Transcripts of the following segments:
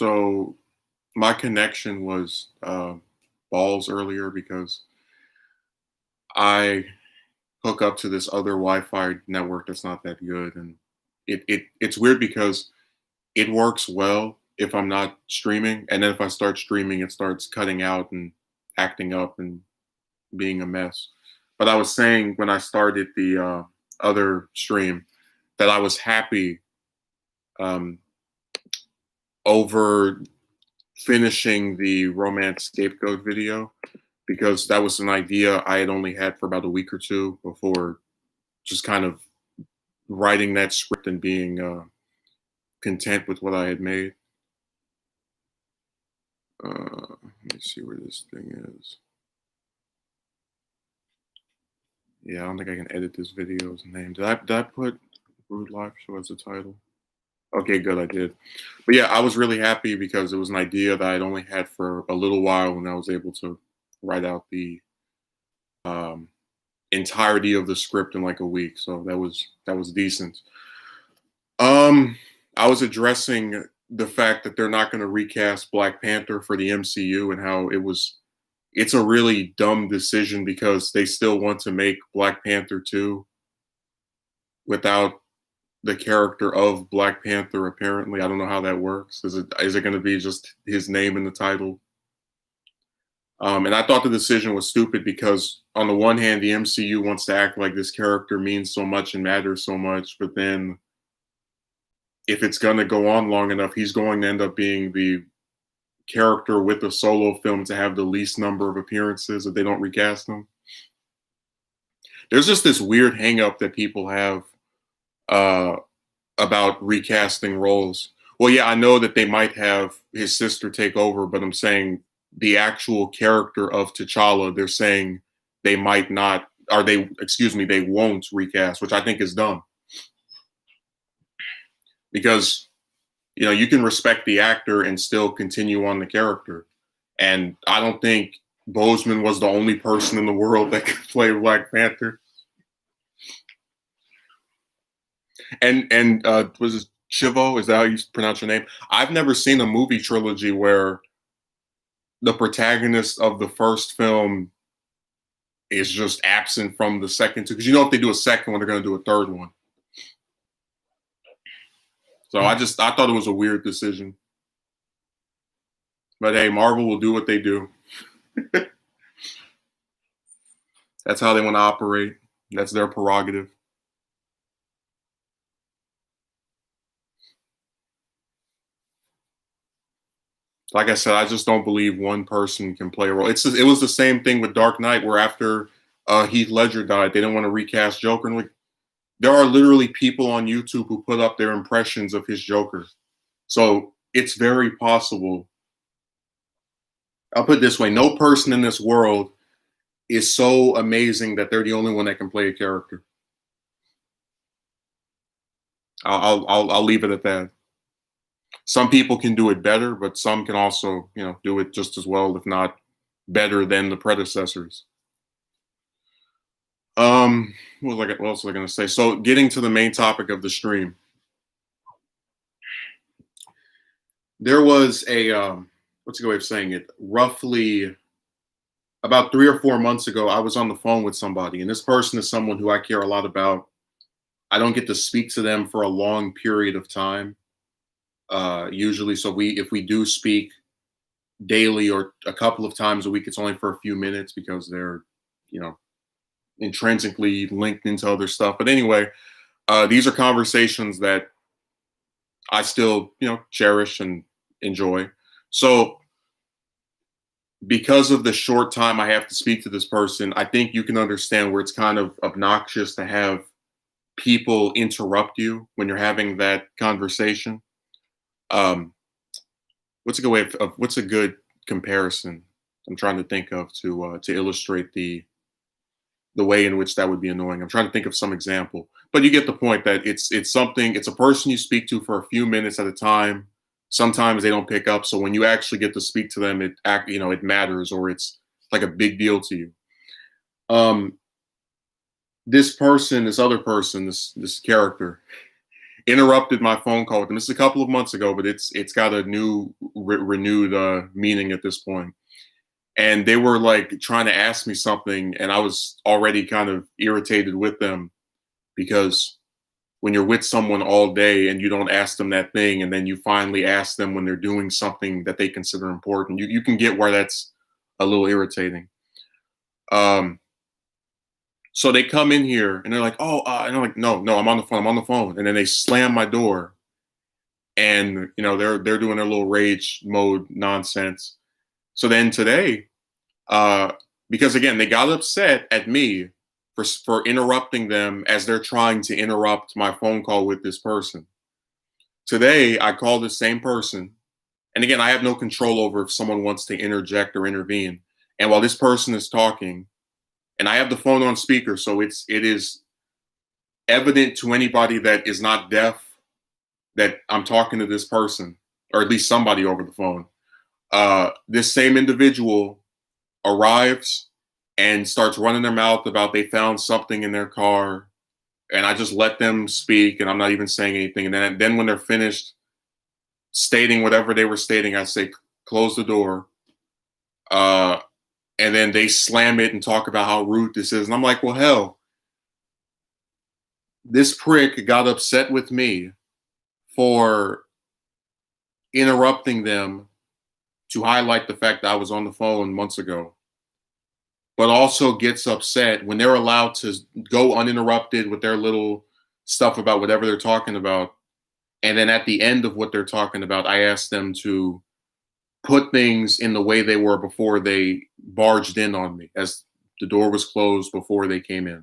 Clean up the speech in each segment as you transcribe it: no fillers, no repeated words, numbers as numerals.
So my connection was balls earlier because I hook up to this other Wi-Fi network that's not that good, and it's weird because it works well if I'm not streaming, and then if I start streaming, it starts cutting out and acting up and being a mess. But I was saying when I started the other stream that I was happy um, over finishing the romance scapegoat video because that was an idea I had only had for about a week or two before just kind of writing that script and being content with what I had made. Let me see where this thing is. Yeah, I don't think I can edit this video's name. Did I put Rude Life Show as the title? Okay, good, I did. But yeah, I was really happy because it was an idea that I'd only had for a little while, and I was able to write out the um, entirety of the script in like a week. So that was decent. Um, I was addressing the fact that they're not going to recast Black Panther for the MCU and how it's a really dumb decision because they still want to make Black Panther 2 without the character of Black Panther apparently. I don't know how that works. Is it going to be just his name in the title? And I thought the decision was stupid because on the one hand, the MCU wants to act like this character means so much and matters so much, but then if it's going to go on long enough, he's going to end up being the character with the solo film to have the least number of appearances if they don't recast him. There's just this weird hang up that people have uh, about recasting roles. Well, yeah, I know that they might have his sister take over, but I'm saying the actual character of T'Challa, they're saying they might not, or they won't recast, which I think is dumb. Because, you can respect the actor and still continue on the character. And I don't think Boseman was the only person in the world that could play Black Panther. And was it Chivo? Is that how you pronounce your name? I've never seen a movie trilogy where the protagonist of the first film is just absent from the second two. Because if they do a second one, they're going to do a third one. So I thought it was a weird decision. But hey, Marvel will do what they do. That's how they want to operate. That's their prerogative. Like I said, I just don't believe one person can play a role. It was the same thing with Dark Knight, where after Heath Ledger died, they didn't want to recast Joker. And there are literally people on YouTube who put up their impressions of his Joker. So it's very possible. I'll put it this way: no person in this world is so amazing that they're the only one that can play a character. I'll leave it at that. Some people can do it better, but some can also, do it just as well, if not better than the predecessors. What else was I going to say? So, getting to the main topic of the stream, there was a what's a good way of saying it? Roughly about 3 or 4 months ago, I was on the phone with somebody, and this person is someone who I care a lot about. I don't get to speak to them for a long period of time. Usually, so if we do speak daily or a couple of times a week, it's only for a few minutes because they're, intrinsically linked into other stuff. But anyway, these are conversations that I still, cherish and enjoy. So because of the short time I have to speak to this person, I think you can understand where it's kind of obnoxious to have people interrupt you when you're having that conversation. What's a good way of what's a good comparison I'm trying to think of to illustrate the way in which that would be annoying. I'm trying to think of some example, but you get the point that it's a person you speak to for a few minutes at a time. Sometimes they don't pick up, so when you actually get to speak to them, it matters, or it's like a big deal to you. This other person, this character, interrupted my phone call with them. This is a couple of months ago, but it's got a new renewed meaning at this point. And they were like trying to ask me something, and I was already kind of irritated with them because when you're with someone all day and you don't ask them that thing, and then you finally ask them when they're doing something that they consider important, you can get where that's a little irritating. Um, so they come in here and they're like, "Oh," and I'm like, "No, no, I'm on the phone. I'm on the phone." And then they slam my door, and they're doing their little rage mode nonsense. So then today, uh, because again they got upset at me for interrupting them as they're trying to interrupt my phone call with this person. Today, I called the same person, and again, I have no control over if someone wants to interject or intervene. And while this person is talking, and I have the phone on speaker, so it is evident to anybody that is not deaf that I'm talking to this person, or at least somebody over the phone. This same individual arrives and starts running their mouth about they found something in their car, and I just let them speak, and I'm not even saying anything. And then when they're finished stating whatever they were stating, I say, "Close the door." Uh, and then they slam it and talk about how rude this is, and I'm like, "Well, hell, this prick got upset with me for interrupting them to highlight the fact that I was on the phone months ago, but also gets upset when they're allowed to go uninterrupted with their little stuff about whatever they're talking about. And then at the end of what they're talking about, I ask them to put things in the way they were before they barged in on me, as the door was closed before they came in.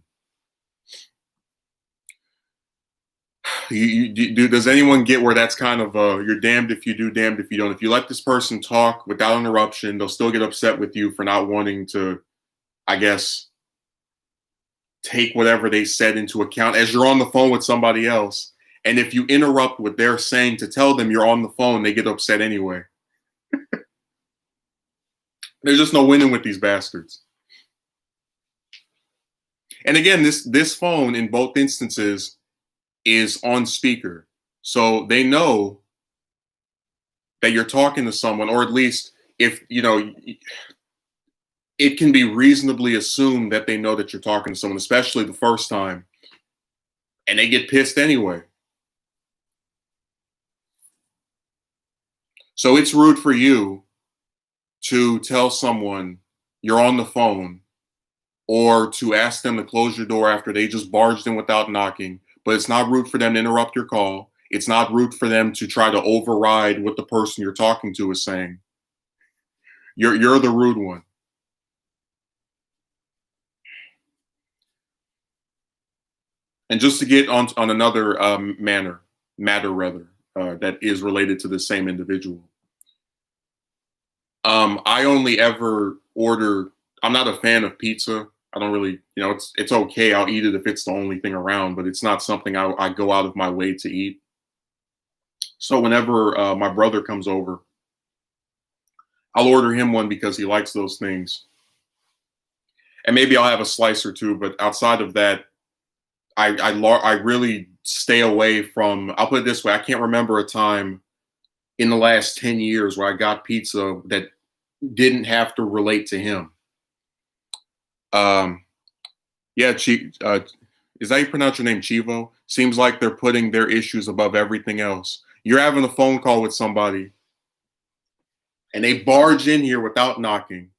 Does anyone get where that's kind of you're damned if you do, damned if you don't? If you let this person talk without interruption, they'll still get upset with you for not wanting to, I guess, take whatever they said into account as you're on the phone with somebody else. And if you interrupt what they're saying to tell them you're on the phone, they get upset anyway. There's just no winning with these bastards. And again, this phone in both instances is on speaker. So they know that you're talking to someone, or at least if, it can be reasonably assumed that they know that you're talking to someone, especially the first time, and they get pissed anyway. So it's rude for you to tell someone you're on the phone, or to ask them to close your door after they just barged in without knocking. But it's not rude for them to interrupt your call. It's not rude for them to try to override what the person you're talking to is saying. You're the rude one. And just to get on another matter rather, that is related to the same individual. I only ever order. I'm not a fan of pizza. I don't really, it's okay. I'll eat it if it's the only thing around, but it's not something I go out of my way to eat. So whenever my brother comes over, I'll order him one because he likes those things, and maybe I'll have a slice or two. But outside of that, I really stay away from. I'll put it this way: I can't remember a time in the last 10 years where I got pizza that didn't have to relate to him. Yeah, is that how you pronounce your name, Chivo? Seems like they're putting their issues above everything else. You're having a phone call with somebody, and they barge in here without knocking,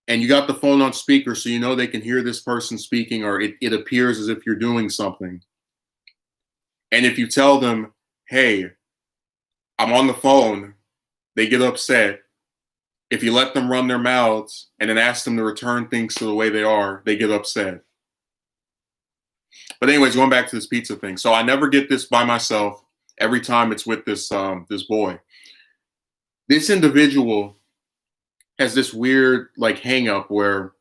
and you got the phone on speaker, so you know they can hear this person speaking, or it appears as if you're doing something. And if you tell them, "Hey, I'm on the phone," they get upset. If you let them run their mouths and then ask them to return things to the way they are, they get upset. But anyways, going back to this pizza thing. So I never get this by myself. Every time it's with this boy. This individual has this weird like hang up where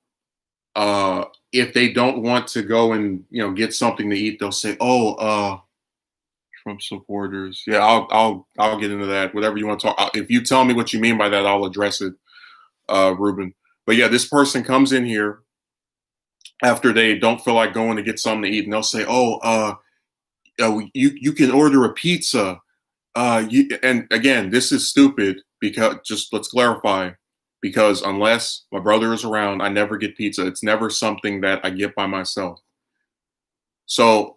if they don't want to go and get something to eat, they'll say, "Oh, Trump supporters." Yeah, I'll get into that. Whatever you want to talk. If you tell me what you mean by that, I'll address it, Ruben. But yeah, this person comes in here after they don't feel like going to get something to eat, and they'll say, "Oh, you can order a pizza. And again, this is stupid because just let's clarify because unless my brother is around, I never get pizza. It's never something that I get by myself. So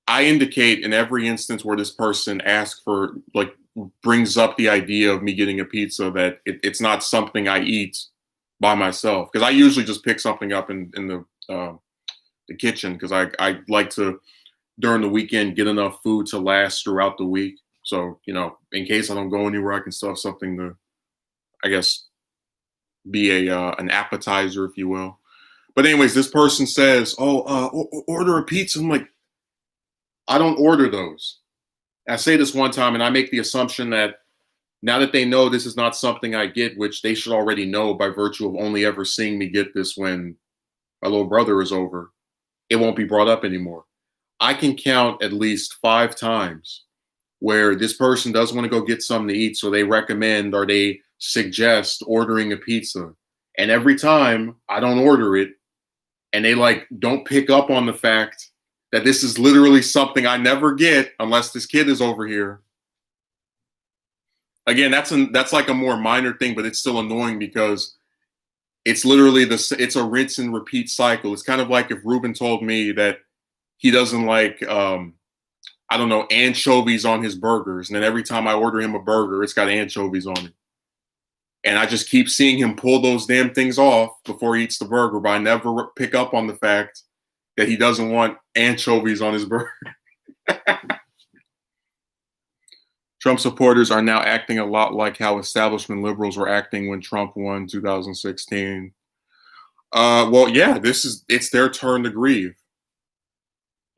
I indicate in every instance where this person asks for, like, brings up the idea of me getting a pizza that it's not something I eat by myself because I usually just pick something up in the kitchen because I like to during the weekend get enough food to last throughout the week. So in case I don't go anywhere, I can still have something to, I guess, be a an appetizer, if you will. But anyways, this person says, "Oh, order a pizza." I'm like, I don't order those. I say this one time, and I make the assumption that now that they know this is not something I get, which they should already know by virtue of only ever seeing me get this when my little brother is over, it won't be brought up anymore. I can count at least 5 times where this person does want to go get something to eat, so they recommend or they suggest ordering a pizza. And every time I don't order it, and they like don't pick up on the fact that this is literally something I never get unless this kid is over here. Again, that's like a more minor thing, but it's still annoying because it's literally it's a rinse and repeat cycle. It's kind of like if Ruben told me that he doesn't like I don't know, anchovies on his burgers, and then every time I order him a burger, it's got anchovies on it. And I just keep seeing him pull those damn things off before he eats the burger, but I never pick up on the fact that he doesn't want anchovies on his burger. Trump supporters are now acting a lot like how establishment liberals were acting when Trump won 2016. Well, yeah, it's their turn to grieve.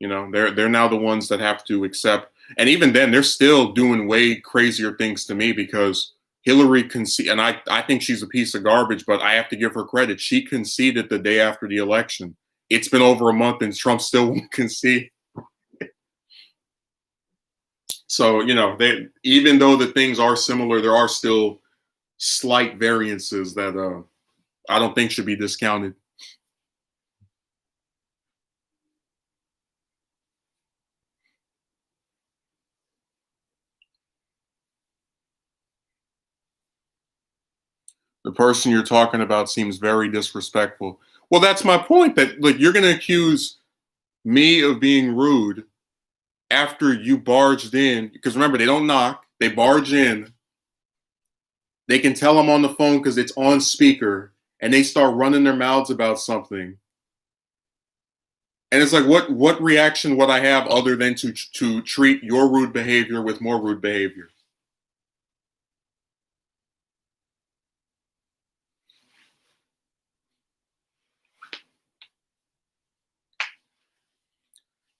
They're now the ones that have to accept, and even then, they're still doing way crazier things to me because Hillary conceded, and I think she's a piece of garbage, but I have to give her credit. She conceded the day after the election. It's been over a month, and Trump still won't concede. So even though the things are similar, there are still slight variances that I don't think should be discounted. The person you're talking about seems very disrespectful. Well, that's my point. That like you're going to accuse me of being rude after you barged in, because remember, they don't knock, they barge in. They can tell I'm on the phone because it's on speaker, and they start running their mouths about something. And it's like, what reaction would I have other than to treat your rude behavior with more rude behavior?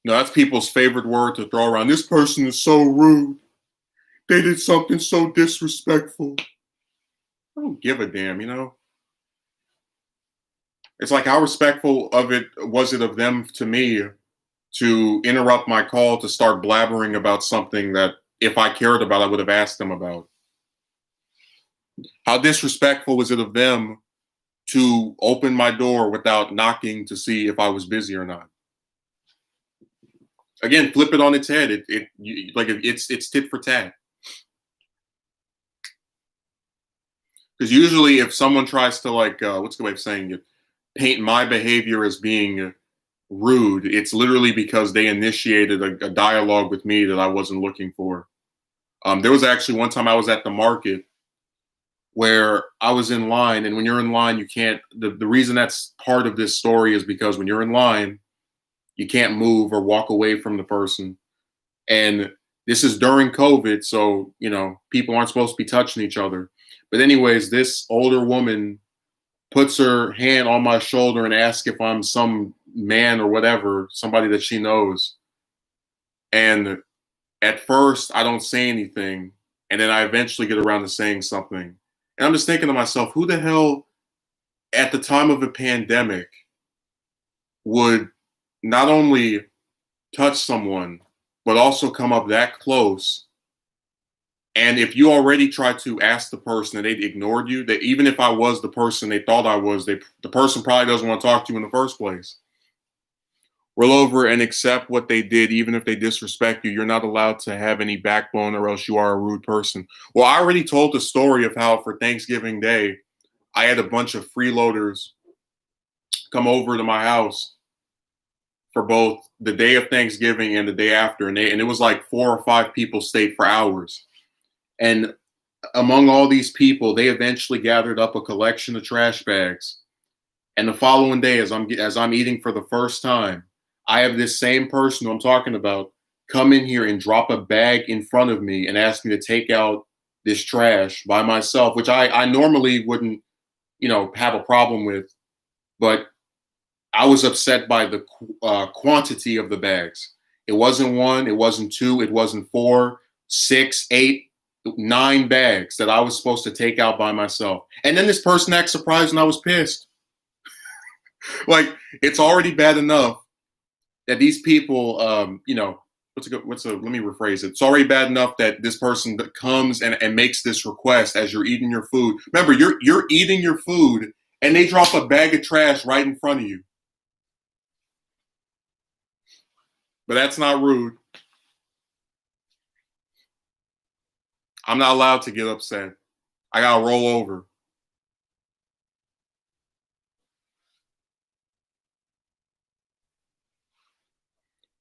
No, that's people's favorite word to throw around. This person is so rude. They did something so disrespectful. I don't give a damn, It's like how respectful of it was it of them to me to interrupt my call to start blabbering about something that if I cared about, I would have asked them about. How disrespectful was it of them to open my door without knocking to see if I was busy or not? Again, flip it on its head. It's tit for tat. Because usually, if someone tries to what's the way of saying it, paint my behavior as being rude, it's literally because they initiated a dialogue with me that I wasn't looking for. There was actually one time I was at the market where I was in line, and when you're in line, you can't. The reason that's part of this story is because when you're in line, you can't move or walk away from the person. And this is during COVID, so people aren't supposed to be touching each other. But anyways, this older woman puts her hand on my shoulder and asks if I'm some man or whatever, somebody that she knows. And at first, I don't say anything, and then I eventually get around to saying something. And I'm just thinking to myself, who the hell, at the time of a pandemic, would not only touch someone, but also come up that close. And if you already tried to ask the person and they'd ignored you, that even if I was the person they thought I was, the person probably doesn't want to talk to you in the first place. roll over and accept what they did, even if they disrespect you. You're not allowed to have any backbone, or else you are a rude person. Well, I already told the story of how for Thanksgiving Day, I had a bunch of freeloaders come over to my house for both the day of Thanksgiving and the day after, and it was like 4 or 5 people stayed for hours. And among all these people, they eventually gathered up a collection of trash bags. And the following day, as I'm eating for the first time, I have this same person who I'm talking about come in here and drop a bag in front of me and ask me to take out this trash by myself, which I normally wouldn't, have a problem with. But I was upset by the quantity of the bags. It wasn't one, it wasn't two, it wasn't four, six, eight, 9 bags that I was supposed to take out by myself. And then this person acted surprised and I was pissed. Like, it's already bad enough that these people, let me rephrase it. It's already bad enough that this person that comes and makes this request as you're eating your food. Remember, you're eating your food and they drop a bag of trash right in front of you. But that's not rude. I'm not allowed to get upset. I gotta roll over.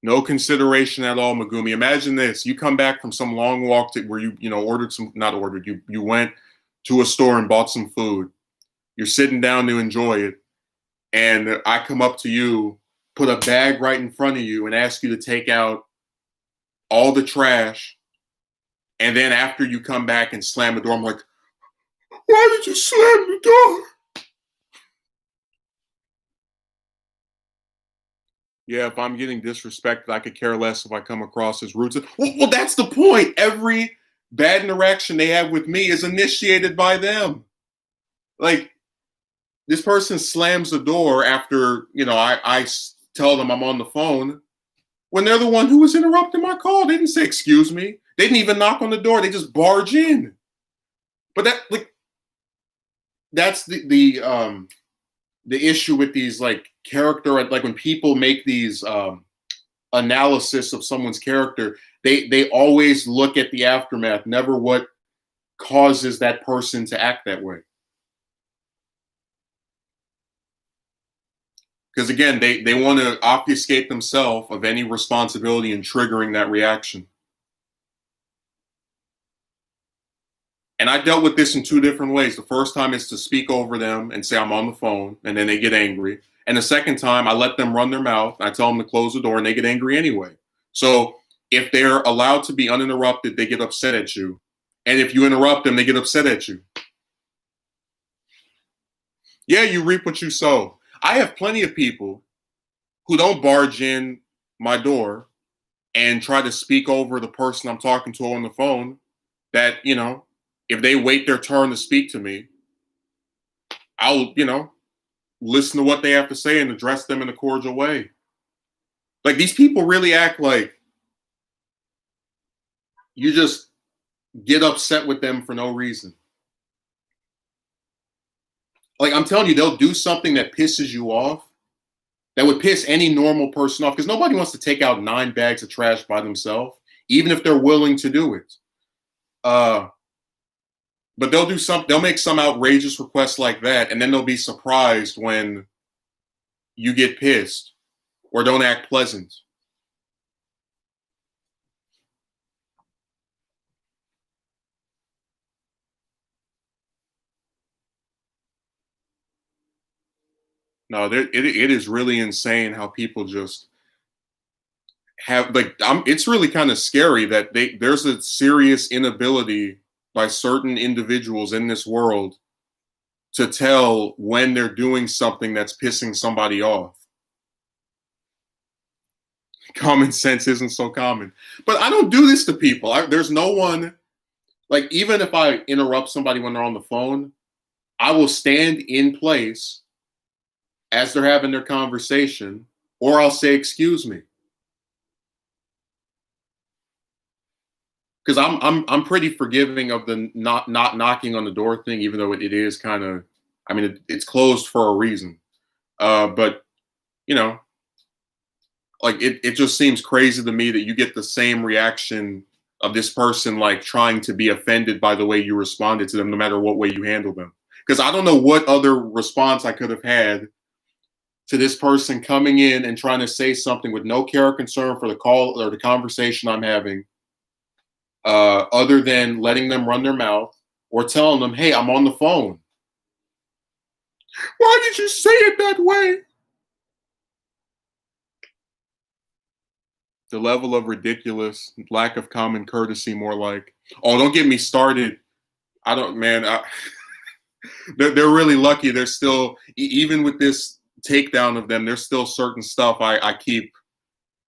No consideration at all, Megumi. Imagine this: you come back from some long walk where ordered some, not ordered. You went to a store and bought some food. You're sitting down to enjoy it, and I come up to you, put a bag right in front of you, and ask you to take out all the trash. And then after you come back and slam the door, I'm like, "Why did you slam the door?" Yeah, if I'm getting disrespected, I could care less if I come across as rude. Well, that's the point. Every bad interaction they have with me is initiated by them. Like, this person slams the door after, I tell them I'm on the phone when they're the one who was interrupting my call. They didn't say, "Excuse me." They didn't even knock on the door. They just barge in. But that's the issue with these, like, character, like when people make these analysis of someone's character, they always look at the aftermath, never what causes that person to act that way. Because again, they want to obfuscate themselves of any responsibility in triggering that reaction. And I dealt with this in 2 different ways. The first time is to speak over them and say I'm on the phone, and then they get angry. And the second time, I let them run their mouth. I tell them to close the door, and they get angry anyway. So if they're allowed to be uninterrupted, they get upset at you. And if you interrupt them, they get upset at you. Yeah, you reap what you sow. I have plenty of people who don't barge in my door and try to speak over the person I'm talking to on the phone, that, if they wait their turn to speak to me, I'll, listen to what they have to say and address them in a cordial way. Like, these people really act like you just get upset with them for no reason. Like, I'm telling you, they'll do something that pisses you off, that would piss any normal person off, because nobody wants to take out 9 bags of trash by themselves, even if they're willing to do it. But they'll make some outrageous request like that, and then they'll be surprised when you get pissed or don't act pleasant. No, it is really insane how people just have, like, it's really kind of scary that there's a serious inability by certain individuals in this world to tell when they're doing something that's pissing somebody off. Common sense isn't so common. But I don't do this to people. There's no one, like, even if I interrupt somebody when they're on the phone, I will stand in place as they're having their conversation, or I'll say, "Excuse me." Because I'm pretty forgiving of the not knocking on the door thing, even though it is kind of, it's closed for a reason. But you know, like it just seems crazy to me that you get the same reaction of this person like trying to be offended by the way you responded to them, no matter what way you handle them. Because I don't know what other response I could have had to this person coming in and trying to say something with no care or concern for the call or the conversation I'm having, other than letting them run their mouth or telling them, "Hey, I'm on the phone." Why did you say it that way? The level of ridiculous, lack of common courtesy, more like. Oh, don't get me started. I don't, man. They're really lucky. They're still, even with this takedown of them, there's still certain stuff I keep,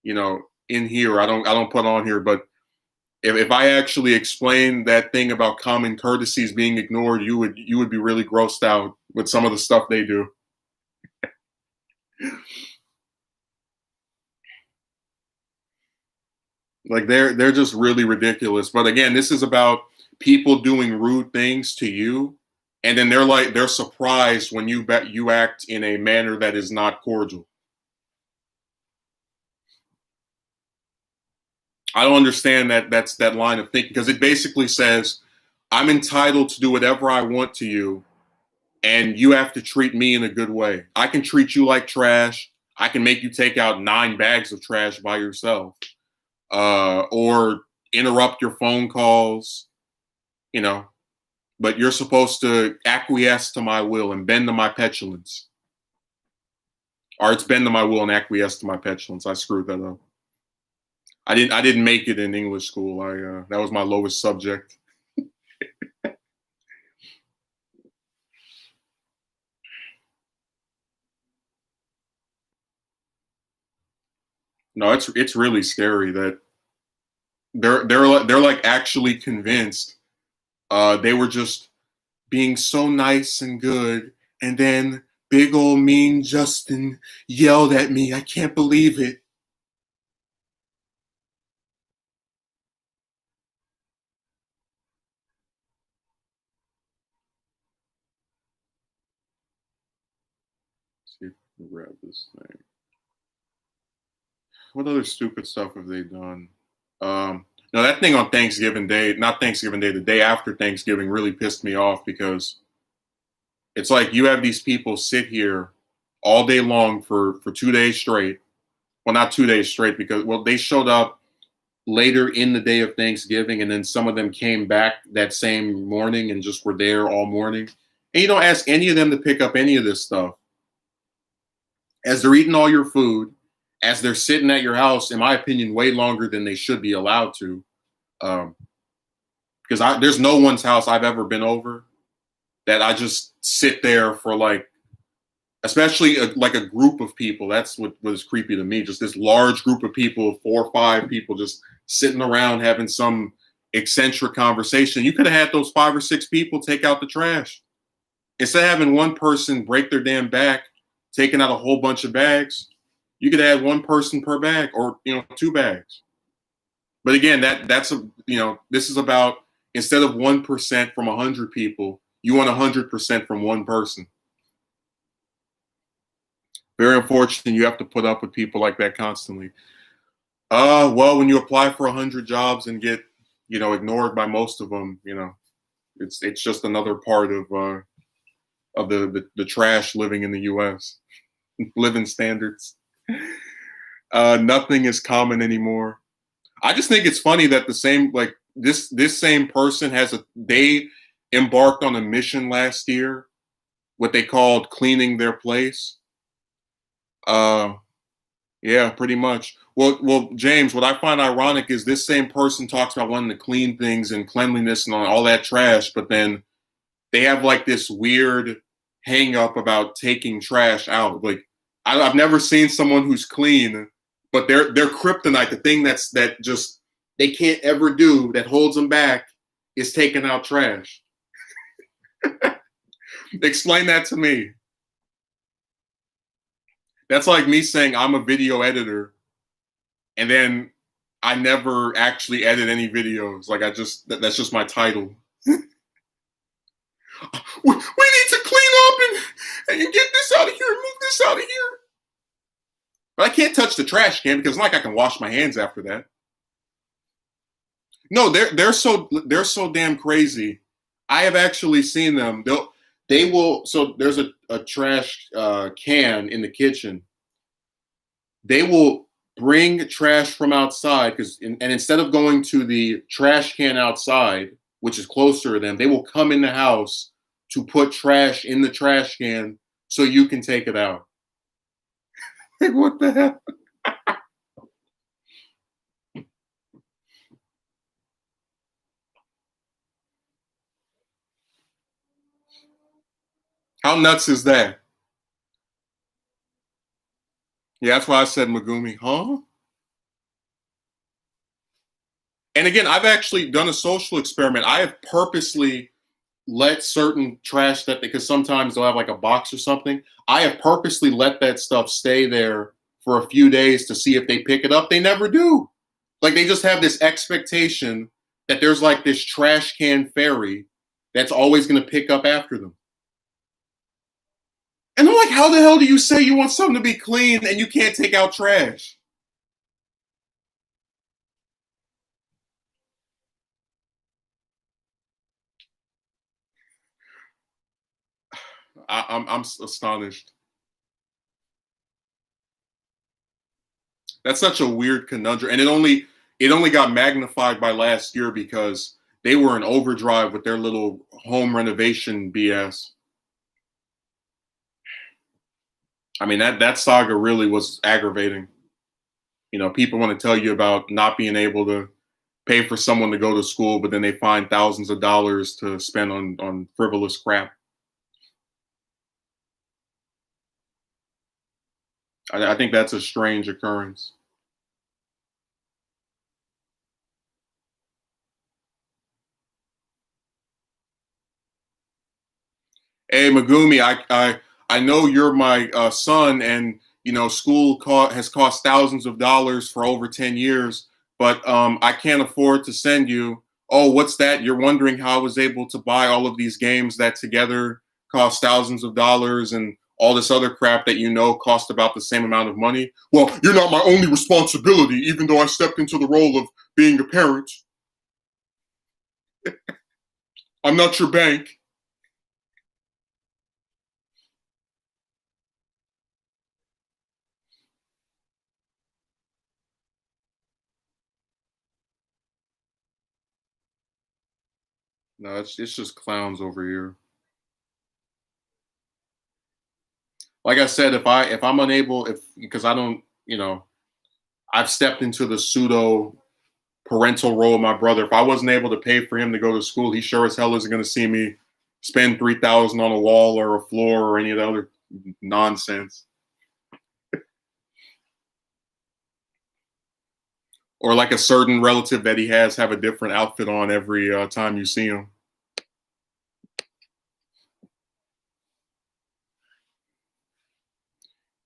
in here. I don't put on here. But if I actually explain that thing about common courtesies being ignored, you would be really grossed out with some of the stuff they do. Like they're just really ridiculous. But again, this is about people doing rude things to you, and then they're surprised when you act in a manner that is not cordial. I don't understand that's that line of thinking, because it basically says I'm entitled to do whatever I want to you, and you have to treat me in a good way. I can treat you like trash. I can make you take out 9 bags of trash by yourself, or interrupt your phone calls, you know. But you're supposed to acquiesce to my will and bend to my petulance. Or it's bend to my will and acquiesce to my petulance. I screwed that up. I didn't make it in English school. That was my lowest subject. No, it's really scary that they're like actually convinced they were just being so nice and good, and then big old mean Justin yelled at me. I can't believe it. Let's see if I can grab this thing. What other stupid stuff have they done? No, that thing on Thanksgiving Day, not Thanksgiving Day, the day after Thanksgiving really pissed me off, because it's like you have these people sit here all day long for 2 days straight. Well, not 2 days straight, because they showed up later in the day of Thanksgiving, and then some of them came back that same morning and just were there all morning. And you don't ask any of them to pick up any of this stuff. As they're eating all your food, as they're sitting at your house, in my opinion, way longer than they should be allowed to. Um, because there's no one's house I've ever been over that I just sit there for, like, especially like a group of people. That's what was creepy to me. Just this large group of people, 4 or 5 people, just sitting around having some eccentric conversation. You could have had those 5 or 6 people take out the trash instead of having one person break their damn back taking out a whole bunch of bags. You could add one person per bag, or 2 bags. But again, that's this is about, instead of 1% from 100 people, you want 100% from one person. Very unfortunate. You have to put up with people like that constantly. Well, when you apply for 100 jobs and get, ignored by most of them, it's just another part of the trash living in the U.S. living standards. Nothing is common anymore. I just think it's funny that the same, like, this same person they embarked on a mission last year, what they called cleaning their place. Uh, yeah, pretty much. Well, James, what I find ironic is this same person talks about wanting to clean things and cleanliness and all that trash, but then they have like this weird hang up about taking trash out. Like, I've never seen someone who's clean, but their kryptonite, the thing that just they can't ever do, that holds them back, is taking out trash. Explain that to me. That's like me saying I'm a video editor, and then I never actually edit any videos. Like, that's just my title. We need to clean up and get this out of here, move this out of here. But I can't touch the trash can because it's not like I can wash my hands after that. No, they're so damn crazy. I have actually seen them. They will. So there's a trash can in the kitchen. They will bring trash from outside and instead of going to the trash can outside, which is closer to them, they will come in the house to put trash in the trash can so you can take it out. Like, what the hell? How nuts is that? Yeah, that's why I said Megumi, huh? And again, I've actually done a social experiment. I have purposely let certain trash that because sometimes they'll have like a box or something. I have purposely let that stuff stay there for a few days to see if they pick it up. They never do. Like they just have this expectation that there's like this trash can fairy that's always going to pick up after them. And I'm like, how the hell do you say you want something to be clean and you can't take out trash? I'm astonished. That's such a weird conundrum, and it only got magnified by last year because they were in overdrive with their little home renovation BS. I mean that saga really was aggravating. People want to tell you about not being able to pay for someone to go to school, but then they find thousands of dollars to spend on frivolous crap. I think that's a strange occurrence. Hey Megumi, I know you're my son, and school has cost thousands of dollars for over 10 years, but I can't afford to send you. Oh, what's that? You're wondering how I was able to buy all of these games that together cost thousands of dollars and all this other crap that cost about the same amount of money. Well, you're not my only responsibility, even though I stepped into the role of being a parent. I'm not your bank. No, it's just clowns over here. Like I said, if I'm unable, if because I don't, I've stepped into the pseudo parental role of my brother. If I wasn't able to pay for him to go to school, he sure as hell isn't going to see me spend 3,000 on a wall or a floor or any of the other nonsense. Or like a certain relative that he has have a different outfit on every time you see him.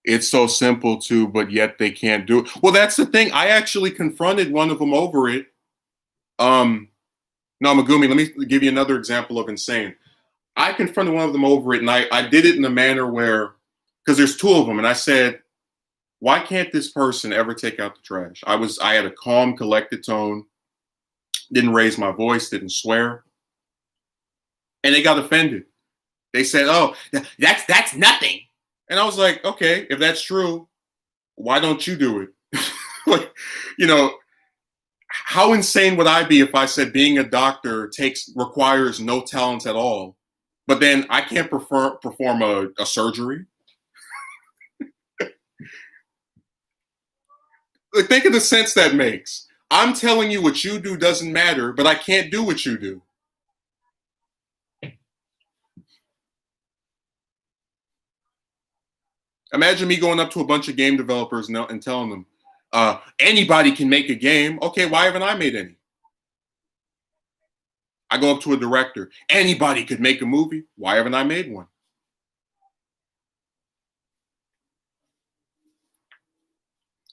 It's so simple too, but yet they can't do it. Well, that's the thing. I actually confronted one of them over it. Um, no, Megumi, let me give you another example of insane. I confronted one of them over it, and I did it in a manner where, because there's two of them, and I said, why can't this person ever take out the trash? I had a calm, collected tone, didn't raise my voice, didn't swear, and they got offended. They said, "Oh, that's nothing," and I was like, "Okay, if that's true, why don't you do it?" Like, you know, how insane would I be if I said being a doctor requires no talents at all, but then I can't perform a surgery? Like, think of the sense that makes. I'm telling you what you do doesn't matter, but I can't do what you do. Imagine me going up to a bunch of game developers and telling them, anybody can make a game. Okay, why haven't I made any? I go up to a director. Anybody could make a movie. Why haven't I made one?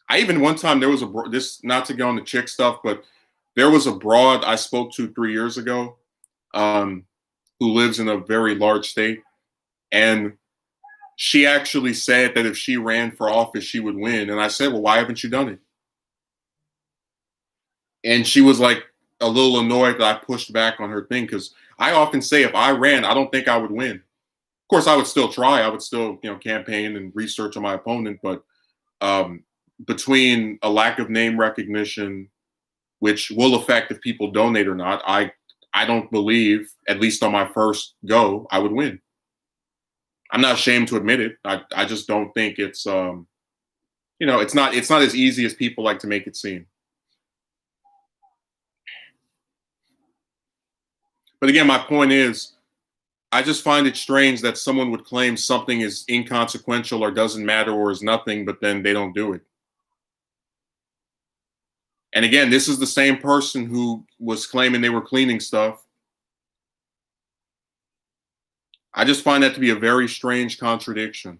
I even one time there was this, not to go on the chick stuff, but there was a broad I spoke to 3 years ago, um, who lives in a very large state, and she actually said that if she ran for office, she would win. And I said, well, why haven't you done it? And she was like a little annoyed that I pushed back on her thing because I often say if I ran, I don't think I would win. Of course, I would still try. I would still, campaign and research on my opponent. But um, between a lack of name recognition, which will affect if people donate or not, I don't believe, at least on my first go, I would win. I'm not ashamed to admit it. I just don't think it's it's not as easy as people like to make it seem. But again, my point is, I just find it strange that someone would claim something is inconsequential or doesn't matter or is nothing, but then they don't do it. And again, this is the same person who was claiming they were cleaning stuff. I just find that to be a very strange contradiction.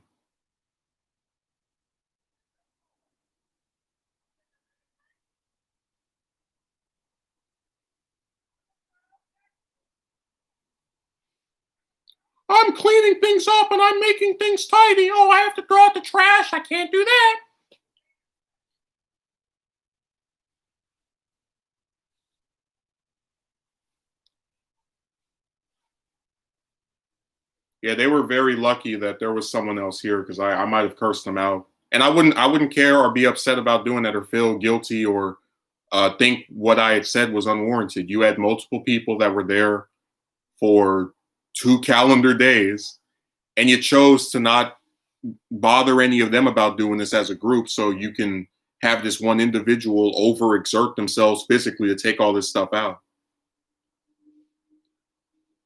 I'm cleaning things up and I'm making things tidy. Oh, I have to throw out the trash. I can't do that. Yeah, they were very lucky that there was someone else here because I might have cursed them out. And I wouldn't care or be upset about doing that or feel guilty or think what I had said was unwarranted. You had multiple people that were there for 2 calendar days, and you chose to not bother any of them about doing this as a group so you can have this one individual overexert themselves physically to take all this stuff out.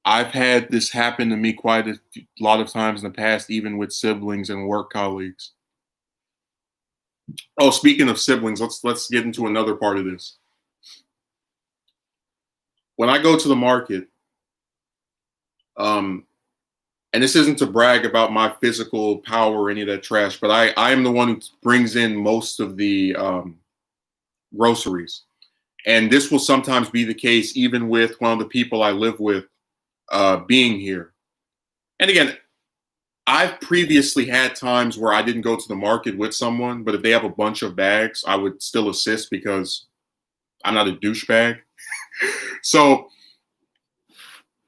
I've had this happen to me quite a lot of times in the past, even with siblings and work colleagues. Oh, speaking of siblings, let's get into another part of this. When I go to the market, um, and this isn't to brag about my physical power or any of that trash, but I am the one who brings in most of the groceries, and this will sometimes be the case even with one of the people I live with being here. And again, I've previously had times where I didn't go to the market with someone, but if they have a bunch of bags, I would still assist because I'm not a douchebag. So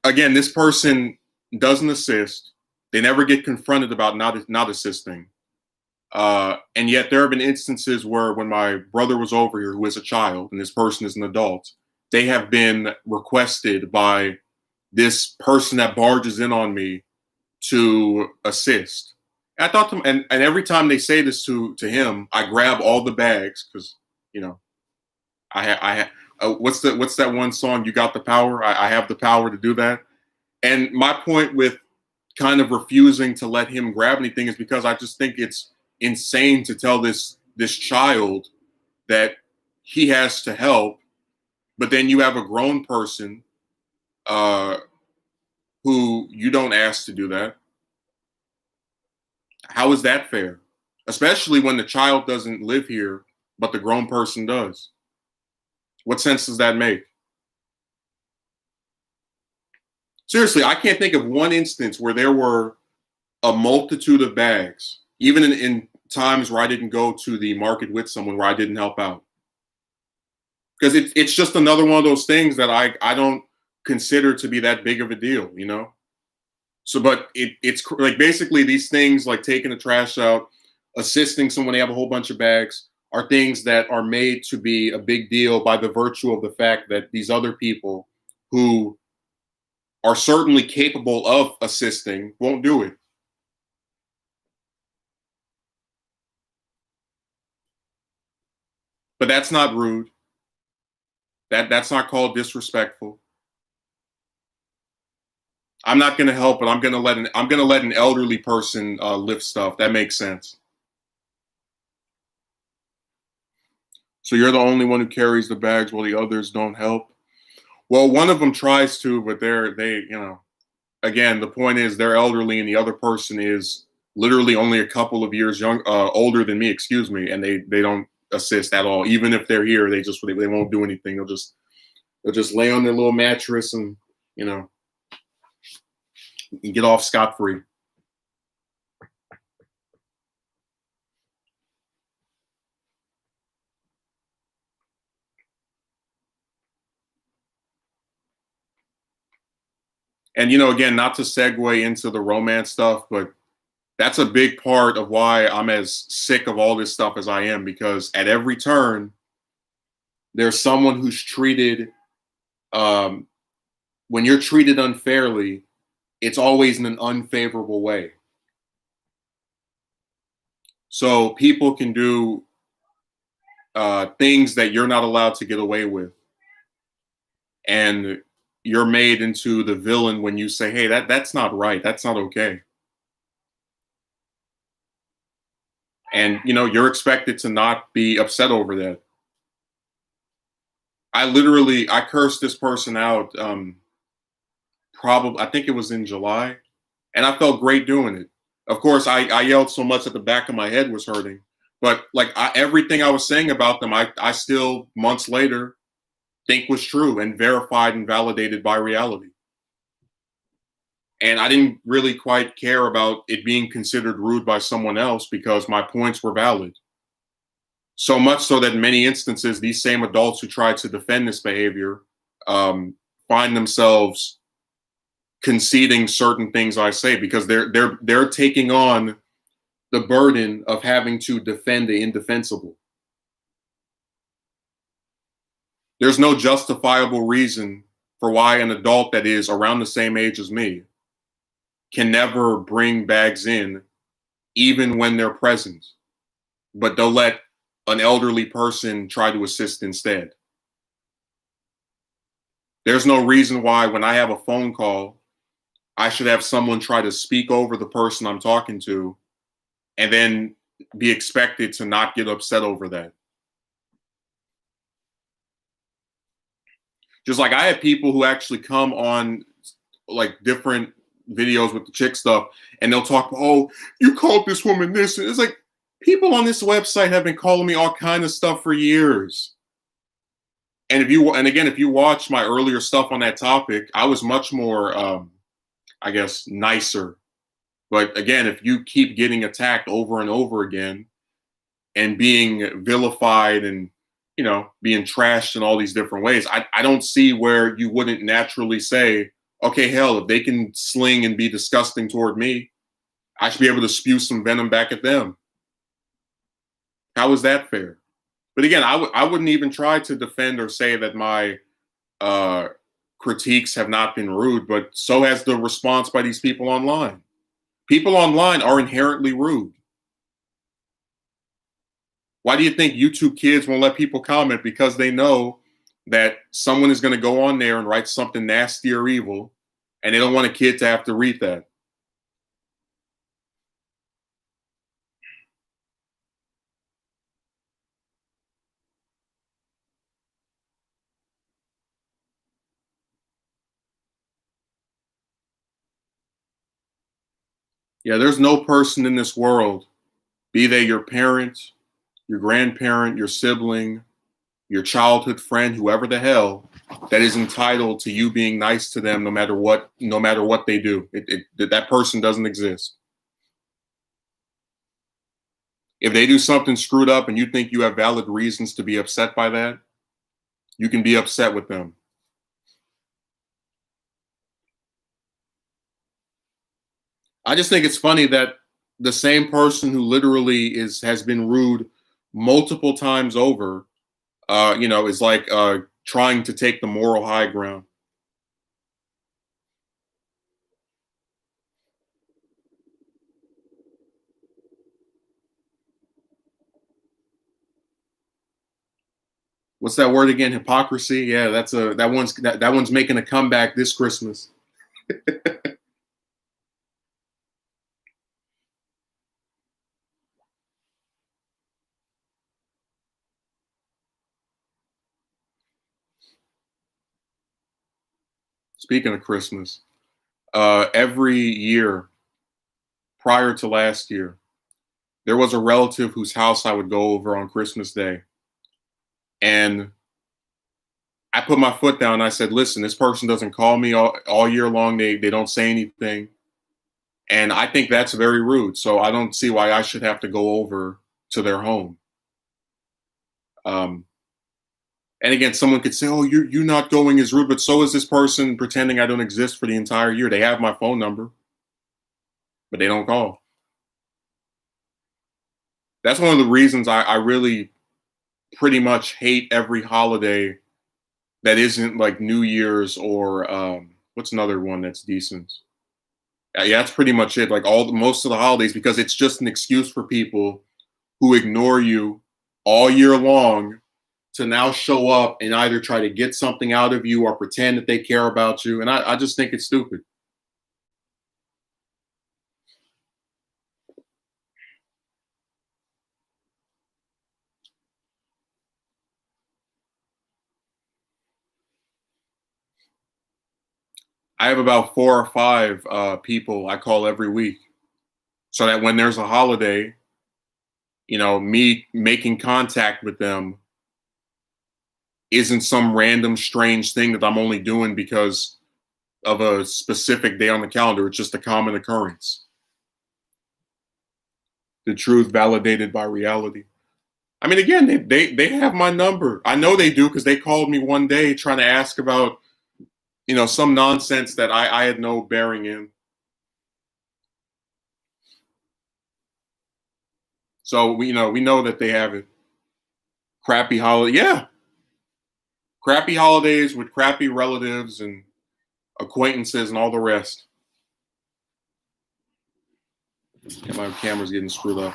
again, this person doesn't assist. They never get confronted about not assisting. And yet there have been instances where when my brother was over here, who is a child, and this person is an adult, they have been requested by this person that barges in on me to assist. And I thought to, and every time they say this to him, I grab all the bags because you know what's that one song? You got the power. I have the power to do that. And my point with kind of refusing to let him grab anything is because I just think it's insane to tell this child that he has to help, but then you have a grown person uh, who you don't ask to do that. How is that fair? Especially when the child doesn't live here, but the grown person does. What sense does that make? Seriously, I can't think of one instance where there were a multitude of bags, even in times where I didn't go to the market with someone where I didn't help out. Because it's just another one of those things that I don't consider to be that big of a deal, you know? So, but it's like basically these things like taking the trash out, assisting someone, they have a whole bunch of bags, are things that are made to be a big deal by the virtue of the fact that these other people who are certainly capable of assisting won't do it. But that's not rude. That's not called disrespectful. I'm not going to help, but I'm going to let an elderly person lift stuff. That makes sense. So you're the only one who carries the bags while the others don't help. Well, one of them tries to, but again, the point is they're elderly and the other person is literally only a couple of years older than me, excuse me, and they don't assist at all. Even if they're here, they won't do anything. They'll just lay on their little mattress and you know get off scot free. And again, not to segue into the romance stuff, but that's a big part of why I'm as sick of all this stuff as I am, because at every turn there's someone who's treated um, when you're treated unfairly, it's always in an unfavorable way. So people can do things that you're not allowed to get away with, and you're made into the villain when you say, "Hey, that's not right. That's not okay." And you're expected to not be upset over that. I cursed this person out. Probably, I think it was in July, and I felt great doing it. Of course, I yelled so much that the back of my head was hurting. But like everything I was saying about them, I still months later think was true and verified and validated by reality. And I didn't really quite care about it being considered rude by someone else because my points were valid. So much so that in many instances, these same adults who try to defend this behavior um, find themselves conceding certain things I say because they're taking on the burden of having to defend the indefensible. There's no justifiable reason for why an adult that is around the same age as me can never bring bags in, even when they're present, but they'll let an elderly person try to assist instead. There's no reason why, when I have a phone call, I should have someone try to speak over the person I'm talking to and then be expected to not get upset over that. Just like I have people who actually come on like different videos with the chick stuff and they'll talk, oh, you called this woman this. And it's like, people on this website have been calling me all kind of stuff for years. And if you watch my earlier stuff on that topic, I was much more, I guess, nicer. But again, if you keep getting attacked over and over again and being vilified and being trashed in all these different ways, I don't see where you wouldn't naturally say, okay, hell, if they can sling and be disgusting toward me, I should be able to spew some venom back at them. How is that fair? But again, I wouldn't even try to defend or say that my uh, critiques have not been rude, but so has the response by these people online. People online are inherently rude. Why do you think YouTube kids won't let people comment? Because they know that someone is going to go on there and write something nasty or evil, and they don't want a kid to have to read that. Yeah, there's no person in this world, be they your parent, your grandparent, your sibling, your childhood friend, whoever the hell, that is entitled to you being nice to them no matter what they do. That person doesn't exist. If they do something screwed up and you think you have valid reasons to be upset by that, you can be upset with them. I just think it's funny that the same person who literally has been rude multiple times over, is like trying to take the moral high ground. What's that word again? Hypocrisy. Yeah, that one's making a comeback this Christmas. Speaking of Christmas, every year prior to last year, there was a relative whose house I would go over on Christmas Day, and I put my foot down and I said, listen, this person doesn't call me all year long. They don't say anything. And I think that's very rude. So I don't see why I should have to go over to their home. Um, And again, someone could say, "Oh, you're not going is rude," but so is this person pretending I don't exist for the entire year. They have my phone number, but they don't call. That's one of the reasons I really pretty much hate every holiday that isn't like New Year's or what's another one that's decent? Yeah, that's pretty much it. Like most of the holidays, because it's just an excuse for people who ignore you all year long to now show up and either try to get something out of you or pretend that they care about you. And I just think it's stupid. I have about 4 or 5 people I call every week so that when there's a holiday, me making contact with them isn't some random strange thing that I'm only doing because of a specific day on the calendar. It's just a common occurrence. The truth validated by reality. I mean, again, they have my number. I know they do because they called me one day trying to ask about some nonsense that I had no bearing in. So we know that they have it. Crappy holiday, yeah, crappy holidays with crappy relatives and acquaintances and all the rest. Yeah, my camera's getting screwed up.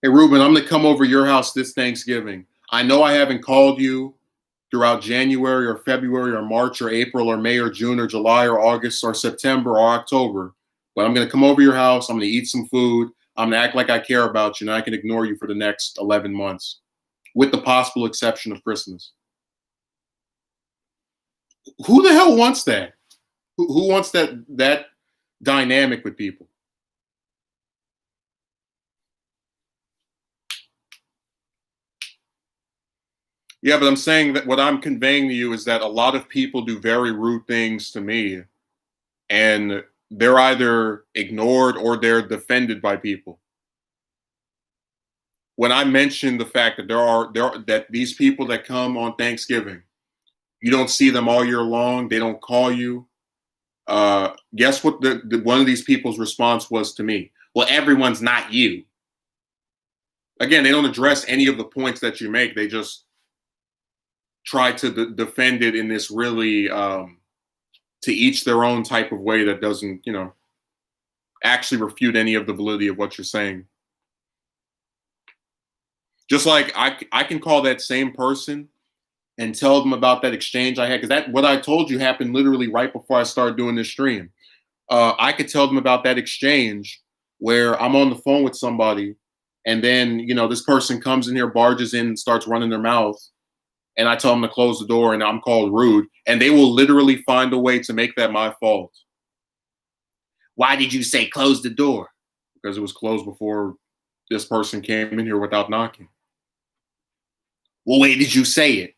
Hey, Ruben, I'm gonna come over your house this Thanksgiving. I know I haven't called you throughout January or February or March or April or May or June or July or August or September or October, but I'm gonna come over your house. I'm gonna eat some food. I'm gonna act like I care about you, and I can ignore you for the next 11 months, with the possible exception of Christmas. Who the hell wants that? Who wants that dynamic with people? Yeah, but I'm saying that what I'm conveying to you is that a lot of people do very rude things to me, and they're either ignored or they're defended by people. When I mention the fact that that these people that come on Thanksgiving, you don't see them all year long, they don't call you. Guess what one of these people's response was to me? Well, everyone's not you. Again, they don't address any of the points that you make. They just try to defend it in this really to each their own type of way that doesn't, actually refute any of the validity of what you're saying. Just like I can call that same person and tell them about that exchange I had, because that what I told you happened literally right before I started doing this stream. I could tell them about that exchange where I'm on the phone with somebody, and then this person comes in here, barges in, and starts running their mouth, and I tell them to close the door, and I'm called rude, and they will literally find a way to make that my fault. Why did you say close the door? Because it was closed before this person came in here without knocking. Well, where did you say it?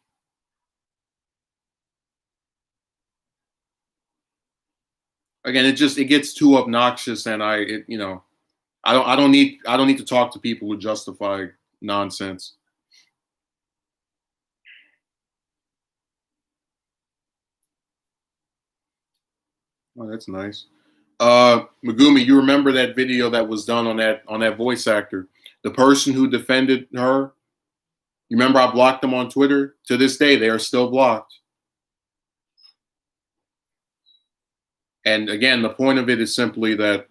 Again, it gets too obnoxious, and I don't need to talk to people who justify nonsense. Oh, that's nice. Megumi, you remember that video that was done on that voice actor? The person who defended her, you remember I blocked them on Twitter? To this day, they are still blocked. And again, the point of it is simply that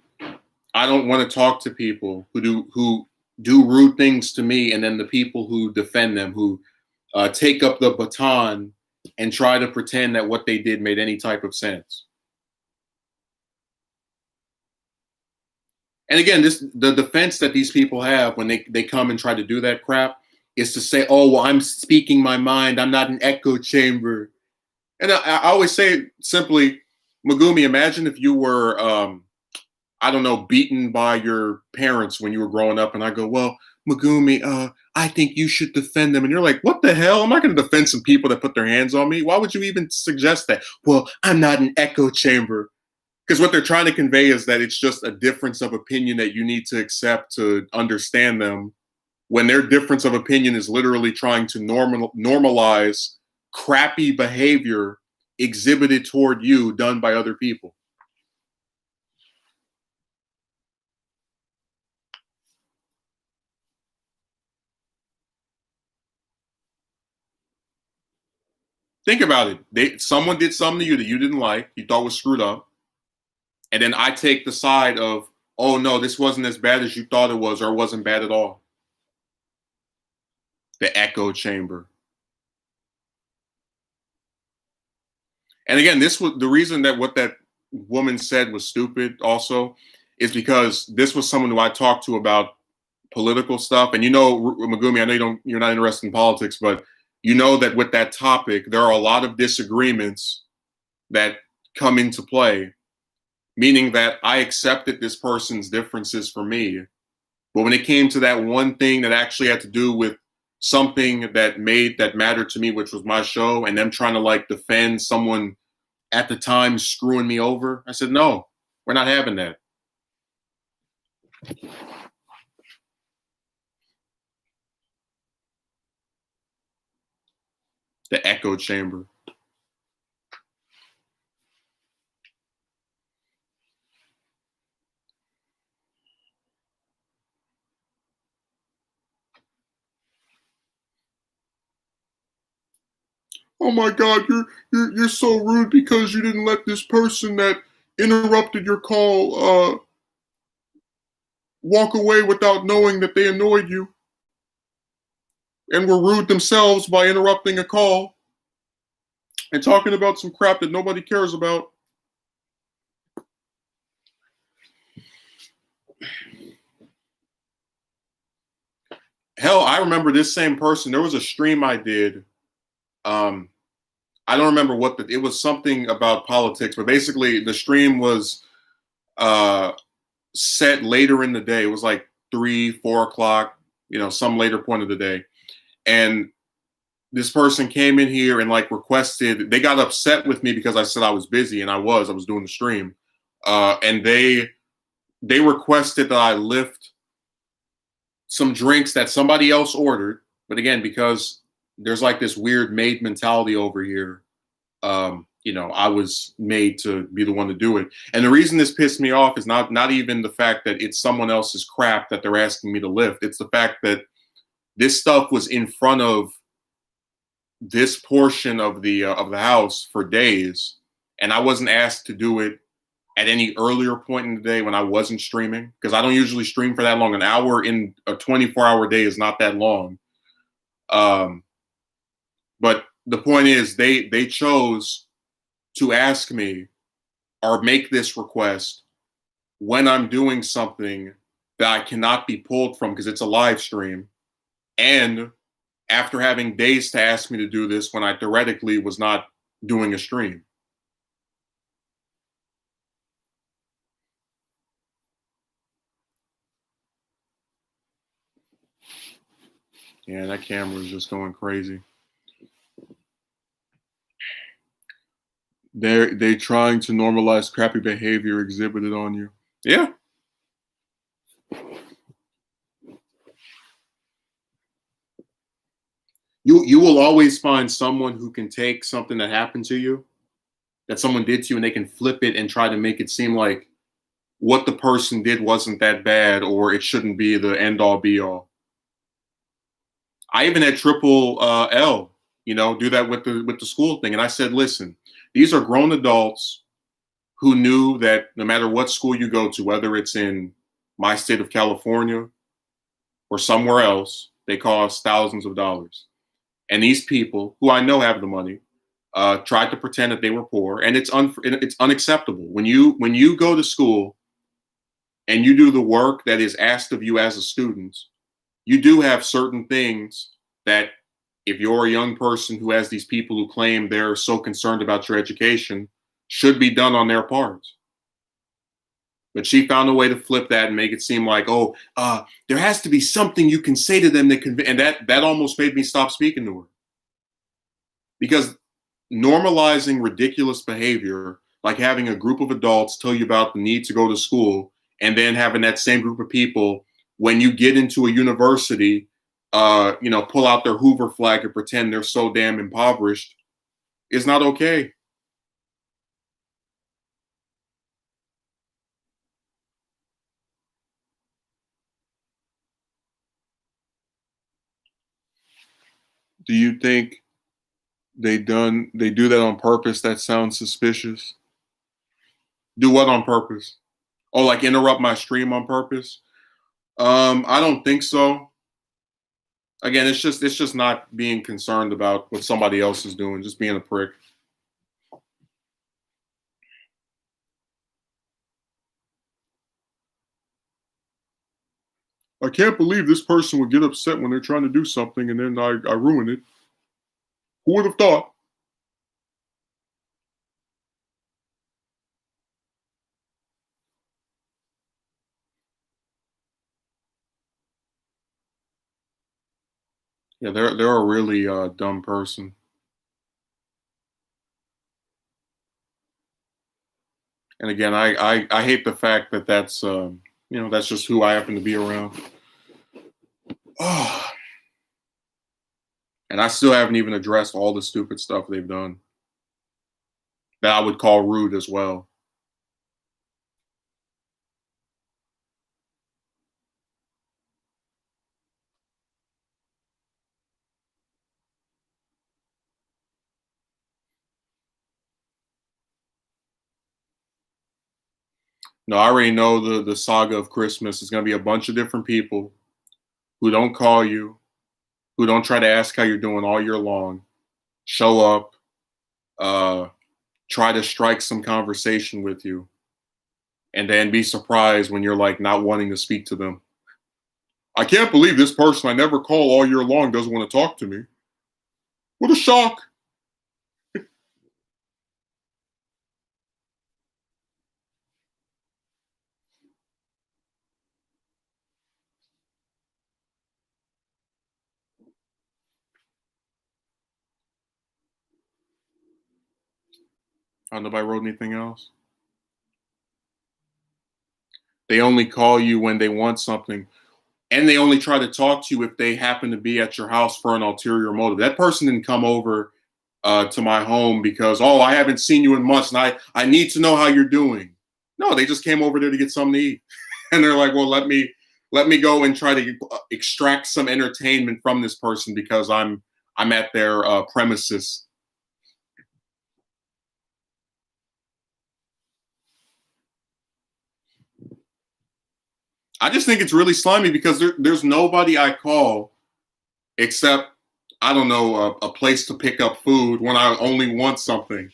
I don't want to talk to people who do rude things to me, and then the people who defend them, who take up the baton and try to pretend that what they did made any type of sense. And again, the defense that these people have when they come and try to do that crap is to say, "Oh, well, I'm speaking my mind. I'm not an echo chamber." And I always say simply, Megumi, imagine if you were, I don't know, beaten by your parents when you were growing up, and I go, "Well, Megumi, I think you should defend them," and you're like, "What the hell? I'm not going to defend some people that put their hands on me. Why would you even suggest that?" Well, I'm not an echo chamber. Because what they're trying to convey is that it's just a difference of opinion that you need to accept to understand them. when their difference of opinion is literally trying to normalize crappy behavior exhibited toward you done by other people. Think about it. Someone did something to you that you didn't like, you thought was screwed up, and then I take the side of, oh no, this wasn't as bad as you thought it was, or it wasn't bad at all. The echo chamber. And again, this was the reason that what that woman said was stupid also is because this was someone who I talked to about political stuff. And Megumi, I know you're not interested in politics, but you know that with that topic, there are a lot of disagreements that come into play, meaning that I accepted this person's differences for me. But when it came to that one thing that actually had to do with something that mattered to me, which was my show, and them trying to like defend someone at the time screwing me over, I said, no, we're not having that. The echo chamber. Oh my God, you're so rude because you didn't let this person that interrupted your call walk away without knowing that they annoyed you and were rude themselves by interrupting a call and talking about some crap that nobody cares about. Hell, I remember this same person. There was a stream I did. I don't remember it was something about politics, but basically the stream was set later in the day. It was like 3, 4 o'clock, some later point of the day. And this person came in here and like requested, they got upset with me because I said I was busy, and I was doing the stream. And they requested that I lift some drinks that somebody else ordered. But again, because there's like this weird maid mentality over here, I was made to be the one to do it. And the reason this pissed me off is not even the fact that it's someone else's crap that they're asking me to lift. It's the fact that this stuff was in front of this portion of the house for days, and I wasn't asked to do it at any earlier point in the day when I wasn't streaming, because I don't usually stream for that long. An hour in a 24-hour day is not that long. But the point is, they chose to ask me or make this request when I'm doing something that I cannot be pulled from because it's a live stream, and after having days to ask me to do this when I theoretically was not doing a stream. Yeah, that camera is just going crazy. They trying to normalize crappy behavior exhibited on you. Yeah. You will always find someone who can take something that happened to you, that someone did to you, and they can flip it and try to make it seem like what the person did wasn't that bad, or it shouldn't be the end all be all. I even had Triple L, do that with the school thing. And I said, listen, these are grown adults who knew that no matter what school you go to, whether it's in my state of California or somewhere else, they cost thousands of dollars. And these people, who I know have the money, tried to pretend that they were poor, and it's unacceptable. When you go to school and you do the work that is asked of you as a student, you do have certain things that, if you're a young person who has these people who claim they're so concerned about your education, should be done on their part. But she found a way to flip that and make it seem like, there has to be something you can say to them that can, and that almost made me stop speaking to her. Because normalizing ridiculous behavior, like having a group of adults tell you about the need to go to school, and then having that same group of people, when you get into a university, pull out their Hoover flag and pretend they're so damn impoverished is not okay. Do you think they do that on purpose? That sounds suspicious. Do what on purpose? Oh, like interrupt my stream on purpose? I don't think so. Again, it's just not being concerned about what somebody else is doing, just being a prick. I can't believe this person would get upset when they're trying to do something and then I ruin it. Who would have thought? Yeah, they're a really dumb person. And again, I hate the fact that that's just who I happen to be around. Oh, and I still haven't even addressed all the stupid stuff they've done that I would call rude as well. No, I already know the saga of Christmas is going to be a bunch of different people who don't call you, who don't try to ask how you're doing all year long, show up, uh, try to strike some conversation with you, and then be surprised when you're like not wanting to speak to them. I can't believe this person I never call all year long doesn't want to talk to me. What a shock. Nobody wrote anything else. They only call you when they want something, and they only try to talk to you if they happen to be at your house for an ulterior motive. That person didn't come over to my home because I haven't seen you in months and I need to know how you're doing. No, they just came over there to get something to eat, and they're like, well, let me go and try to extract some entertainment from this person because I'm at their premises. I just think it's really slimy because there's nobody I call except I don't know a place to pick up food when I only want something.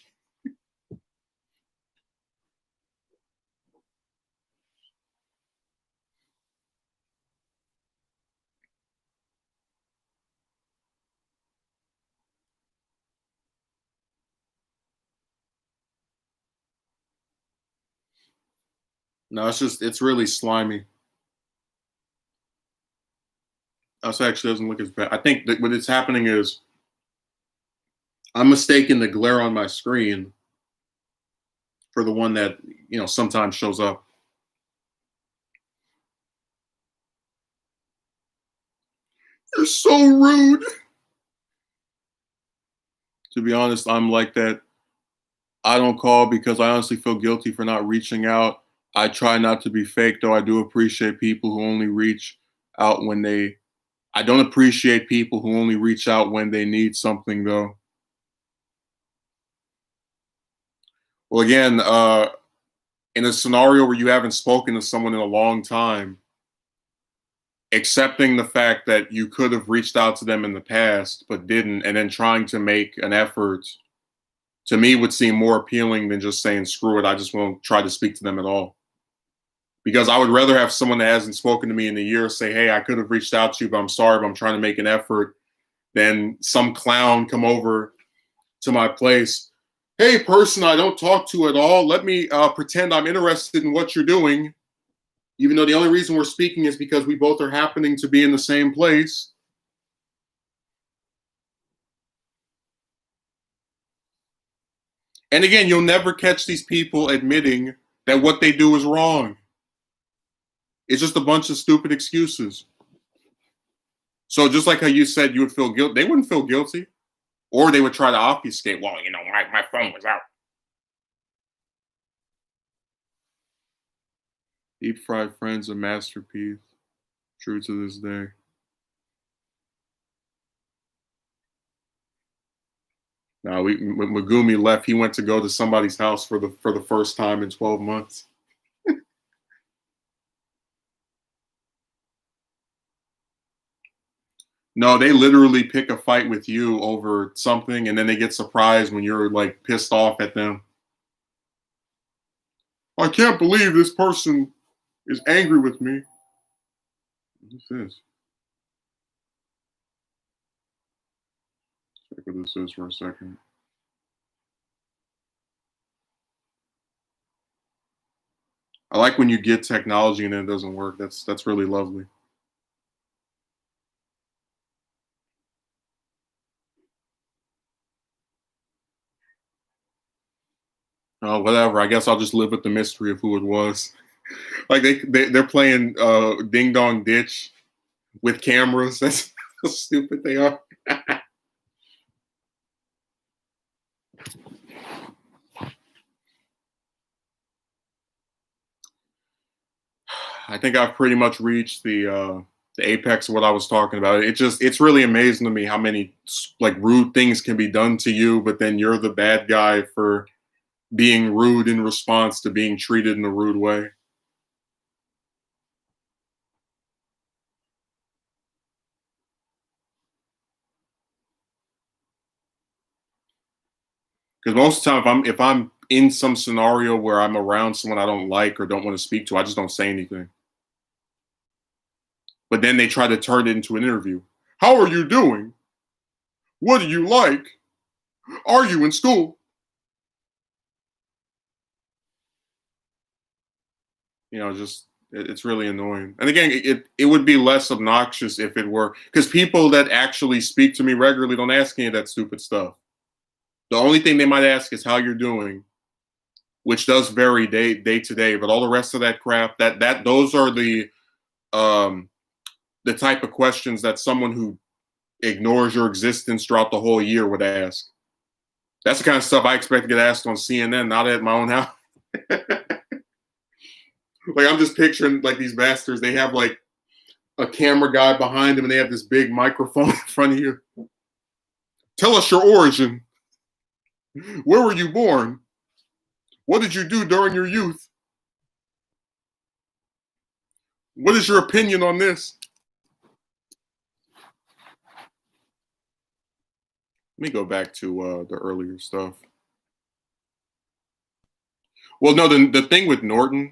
No, it's really slimy. Us actually doesn't look as bad. I think that what is happening is I'm mistaking the glare on my screen for the one that sometimes shows up. You're so rude. To be honest, I'm like that. I don't call because I honestly feel guilty for not reaching out. I try not to be fake, though. I do appreciate people who only reach out when they. I don't appreciate people who only reach out when they need something, though. Well, again, in a scenario where you haven't spoken to someone in a long time, accepting the fact that you could have reached out to them in the past but didn't, and then trying to make an effort, to me would seem more appealing than just saying, screw it, I just won't try to speak to them at all. Because I would rather have someone that hasn't spoken to me in a year say, hey, I could have reached out to you, but I'm sorry, but I'm trying to make an effort, than some clown come over to my place. Hey, person I don't talk to at all, let me pretend I'm interested in what you're doing, even though the only reason we're speaking is because we both are happening to be in the same place. And again, you'll never catch these people admitting that what they do is wrong. It's just a bunch of stupid excuses. So just like how you said you would feel guilty, they wouldn't feel guilty, or they would try to obfuscate. Well, my phone was out. Deep fried friends, a masterpiece. True to this day. Now, when Megumi left, he went to go to somebody's house for the first time in 12 months. No, they literally pick a fight with you over something, and then they get surprised when you're like pissed off at them. I can't believe this person is angry with me. What's this? Check what this is for a second. I like when you get technology and it doesn't work. That's really lovely. Whatever. I guess I'll just live with the mystery of who it was. Like they're playing Ding Dong Ditch with cameras. That's how stupid they are. I think I've pretty much reached the apex of what I was talking about. It's really amazing to me how many like rude things can be done to you, but then you're the bad guy for being rude in response to being treated in a rude way. Because most of the time, if I'm in some scenario where I'm around someone I don't like or don't want to speak to, I just don't say anything. But then they try to turn it into an interview. How are you doing? What do you like? Are you in school? Just it's really annoying. And again, it would be less obnoxious if it were because people that actually speak to me regularly don't ask any of that stupid stuff. The only thing they might ask is how you're doing, which does vary day to day. But all the rest of that crap, that those are um, the type of questions that someone who ignores your existence throughout the whole year would ask. That's the kind of stuff I expect to get asked on CNN, not at my own house. Like I'm just picturing like these bastards. They have like a camera guy behind them, and they have this big microphone in front of you. Tell us your origin. Where were you born? What did you do during your youth? What is your opinion on this? Let me go back to the earlier stuff. Well, no, the thing with Norton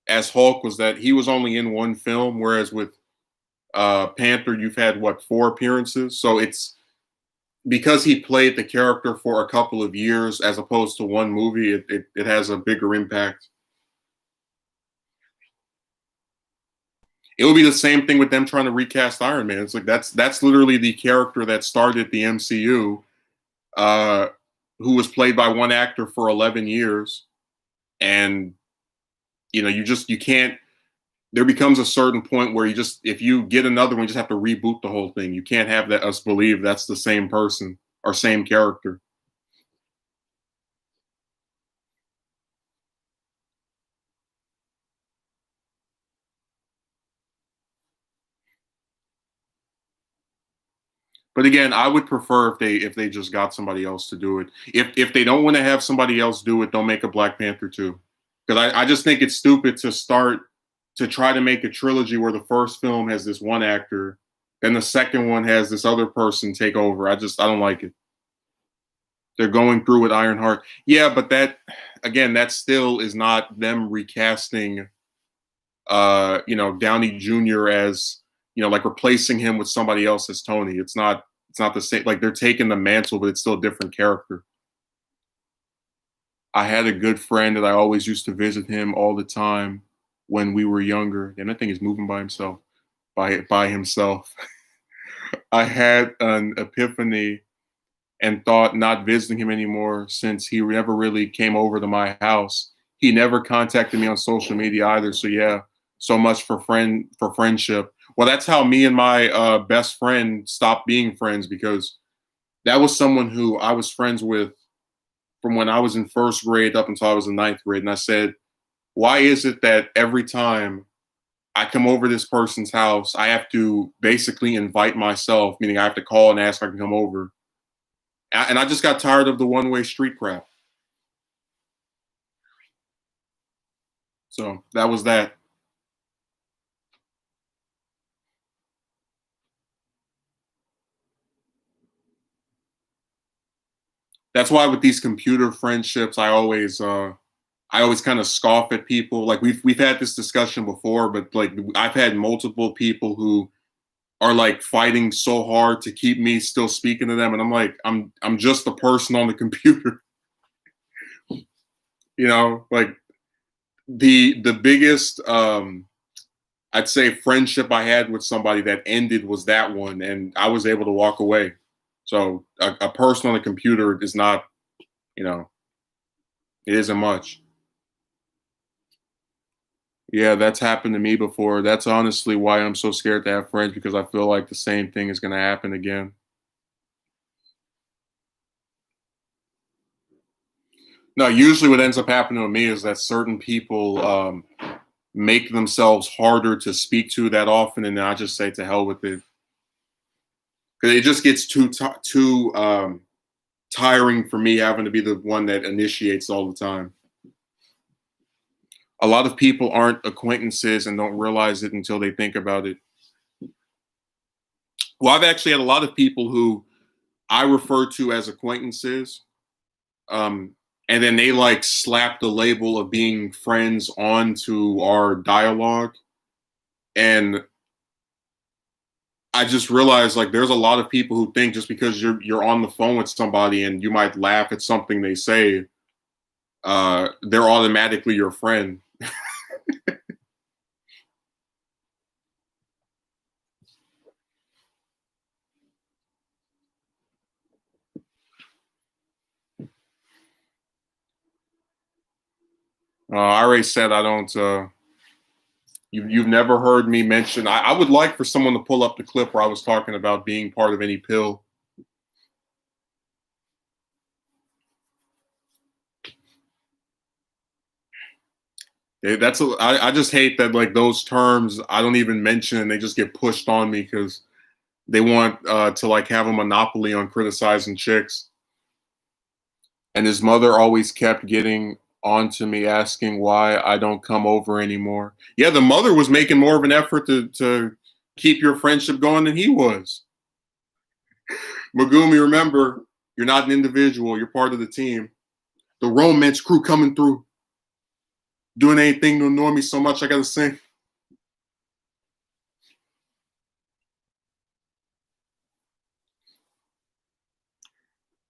as Hulk was that he was only in one film, whereas with Panther, you've had what 4 appearances. So it's because he played the character for a couple of years as opposed to one movie. It has a bigger impact. It will be the same thing with them trying to recast Iron Man. It's like that's literally the character that started the MCU, uh, who was played by one actor for 11 years, and you can't. There becomes a certain point where if you get another one, you just have to reboot the whole thing. You can't have that us believe that's the same person or same character. But again, I would prefer if they just got somebody else to do it. If they don't want to have somebody else do it, don't make a Black Panther 2. Because I just think it's stupid to try to make a trilogy where the first film has this one actor and the second one has this other person take over. I don't like it. They're going through with Ironheart. Yeah, but that still is not them recasting Downey Jr. as, like replacing him with somebody else as Tony. It's not the same. Like they're taking the mantle, but it's still a different character. I had a good friend that I always used to visit him all the time when we were younger. And I think he's moving by himself. By himself. I had an epiphany and thought not visiting him anymore since he never really came over to my house. He never contacted me on social media either. So yeah, so much for friendship. Well, that's how me and my best friend stopped being friends because that was someone who I was friends with from when I was in first grade up until I was in ninth grade. And I said, why is it that every time I come over to this person's house, I have to basically invite myself, meaning I have to call and ask if I can come over. And I just got tired of the one-way street crap. So that was that. That's why with these computer friendships, I always kind of scoff at people. Like we've had this discussion before, but like I've had multiple people who are like fighting so hard to keep me still speaking to them, and I'm like, I'm just a person on the computer. Like the biggest I'd say friendship I had with somebody that ended was that one, and I was able to walk away. So a person on the computer is not, you know, it isn't much. Yeah, that's happened to me before. That's honestly why I'm so scared to have friends because I feel like the same thing is going to happen again. No, usually what ends up happening with me is that certain people make themselves harder to speak to that often, and then I just say to hell with it because it just gets too tiring for me having to be the one that initiates all the time. A lot of people aren't acquaintances and don't realize it until they think about it. Well, I've actually had a lot of people who I refer to as acquaintances, um, and then they like slap the label of being friends onto our dialogue, and I just realized like there's a lot of people who think just because you're on the phone with somebody and you might laugh at something they say, they're automatically your friend. I already said I don't. You've never heard me mention. I would like for someone to pull up the clip where I was talking about being part of any pill. I just hate that like those terms I don't even mention and they just get pushed on me because they want to like have a monopoly on criticizing chicks. And his mother always kept getting on to me asking why I don't come over anymore. Yeah, the mother was making more of an effort to keep your friendship going than he was. Megumi, remember, you're not an individual, you're part of the team. The romance crew coming through, doing anything to annoy me so much I gotta sing.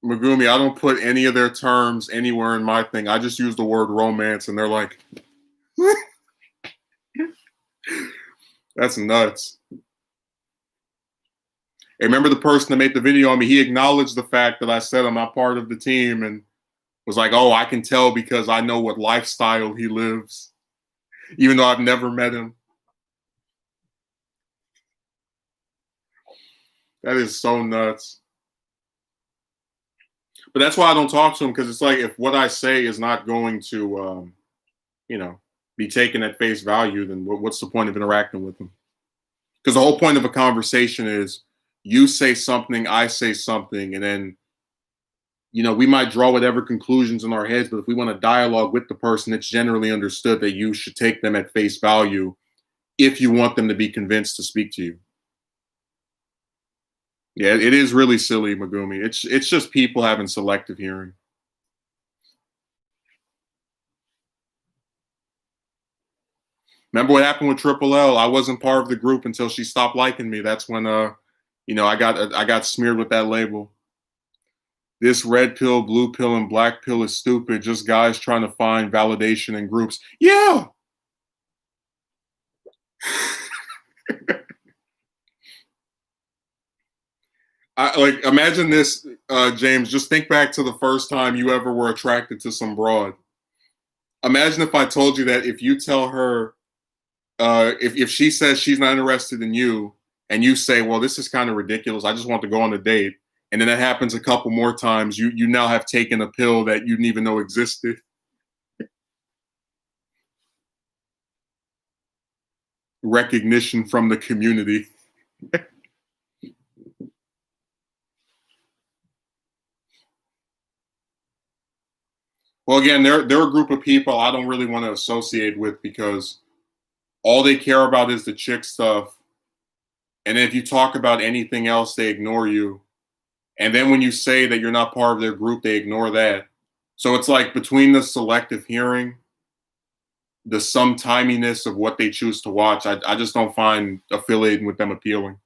Megumi, I don't put any of their terms anywhere in my thing. I just use the word romance, and they're like, that's nuts. Hey, remember the person that made the video on me? He acknowledged the fact that I said I'm not part of the team and was like, oh, I can tell because I know what lifestyle he lives, even though I've never met him. That is so nuts. But that's why I don't talk to him because it's like if what I say is not going to, you know, be taken at face value, then what's the point of interacting with him? Because the whole point of a conversation is you say something, I say something, and then we might draw whatever conclusions in our heads. But if we want to dialogue with the person, it's generally understood that you should take them at face value if you want them to be convinced to speak to you. Yeah, it is really silly, Megumi. It's just people having selective hearing. Remember what happened with Triple L? I wasn't part of the group until she stopped liking me. That's when I got smeared with that label. This red pill, blue pill, and black pill is stupid. Just guys trying to find validation in groups. Yeah. I like imagine this, James. Just think back to the first time you ever were attracted to some broad. Imagine if I told you that if you tell her if she says she's not interested in you, and you say, "Well, this is kind of ridiculous. I just want to go on a date," and then that happens a couple more times, you now have taken a pill that you didn't even know existed. Recognition from the community. Well, again, they're a group of people I don't really want to associate with because all they care about is the chick stuff. And if you talk about anything else, they ignore you. And then when you say that you're not part of their group, they ignore that. So it's like between the selective hearing, the sometiminess of what they choose to watch, I just don't find affiliating with them appealing.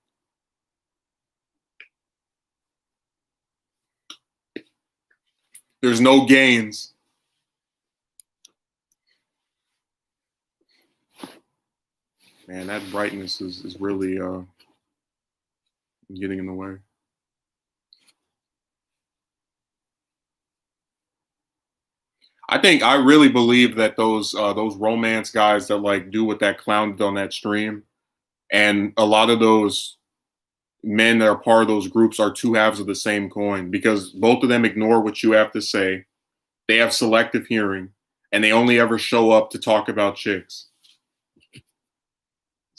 There's no gains. Man, that brightness is really getting in the way. I really believe that those romance guys that like do what that clown did on that stream, and a lot of those men that are part of those groups are two halves of the same coin because both of them ignore what you have to say. They have selective hearing, and they only ever show up to talk about chicks.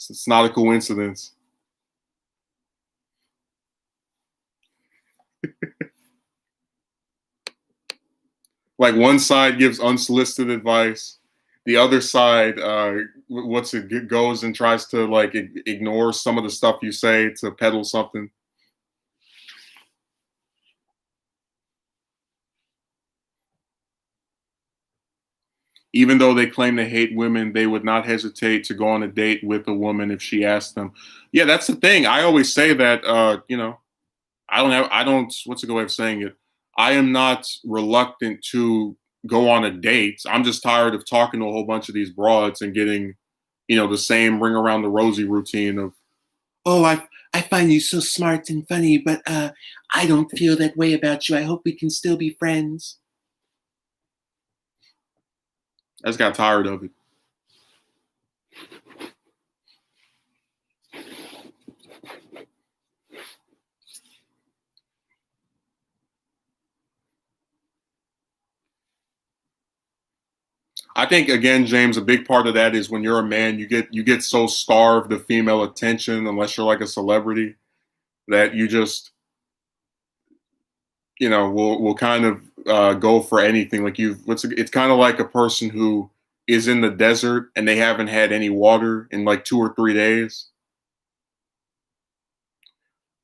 It's not a coincidence. Like one side gives unsolicited advice, the other side, what's it goes and tries to like ignore some of the stuff you say to peddle something. Even though they claim they hate women, they would not hesitate to go on a date with a woman if she asked them. Yeah, that's the thing. I always say that, I don't, what's a good way of saying it? I am not reluctant to go on a date. I'm just tired of talking to a whole bunch of these broads and getting, the same ring around the rosy routine of, oh, I find you so smart and funny, but I don't feel that way about you. I hope we can still be friends. I just got tired of it. I think again, James, a big part of that is when you're a man, you get so starved of female attention, unless you're like a celebrity, that you just will kind of go for anything. Like it's kind of like a person who is in the desert and they haven't had any water in like 2 or 3 days.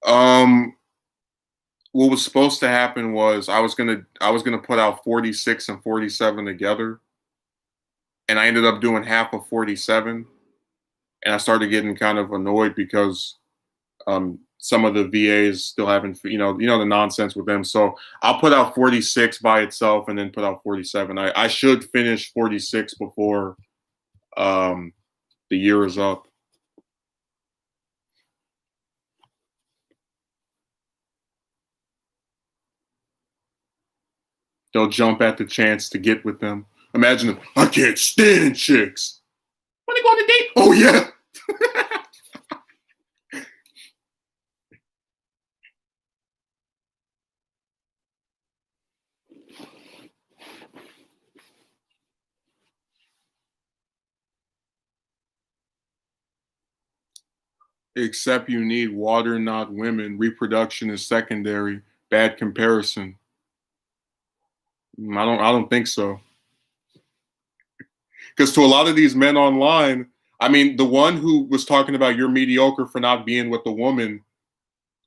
Um, what was supposed to happen was I was gonna put out 46 and 47 together, and I ended up doing half of 47, and I started getting kind of annoyed because some of the VAs still haven't, the nonsense with them. So I'll put out 46 by itself and then put out 47. I should finish 46 before um, the year is up. They'll jump at the chance to get with them. Imagine them. I can't stand chicks. Want to go on a date? Oh yeah. Except you need water, not women. Reproduction is secondary. Bad comparison. I don't think so. Because to a lot of these men online, I mean, the one who was talking about you're mediocre for not being with a woman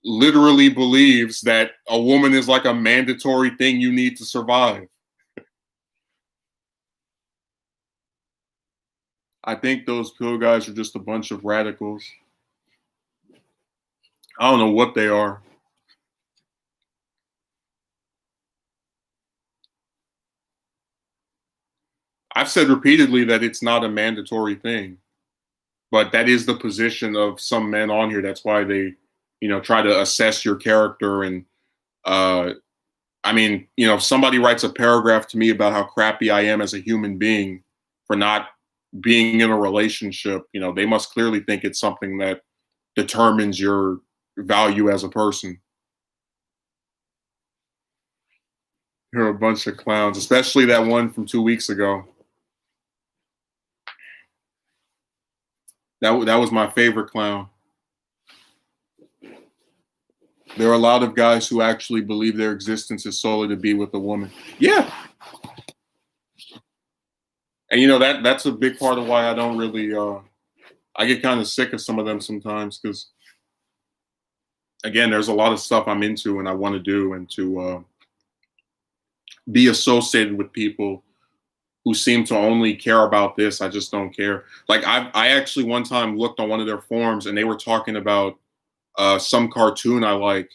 literally believes that a woman is like a mandatory thing you need to survive. I think those pill guys are just a bunch of radicals. I don't know what they are. I've said repeatedly that it's not a mandatory thing, but that is the position of some men on here. That's why they, try to assess your character. And uh, I mean, if somebody writes a paragraph to me about how crappy I am as a human being for not being in a relationship, they must clearly think it's something that determines your value as a person. You're a bunch of clowns, especially that one from 2 weeks ago. That was my favorite clown. There are a lot of guys who actually believe their existence is solely to be with a woman. Yeah, and that's a big part of why I don't really. I get kind of sick of some of them sometimes because, again, there's a lot of stuff I'm into and I want to do, and to be associated with people who seem to only care about this. I just don't care. Like I actually one time looked on one of their forums and they were talking about some cartoon I like,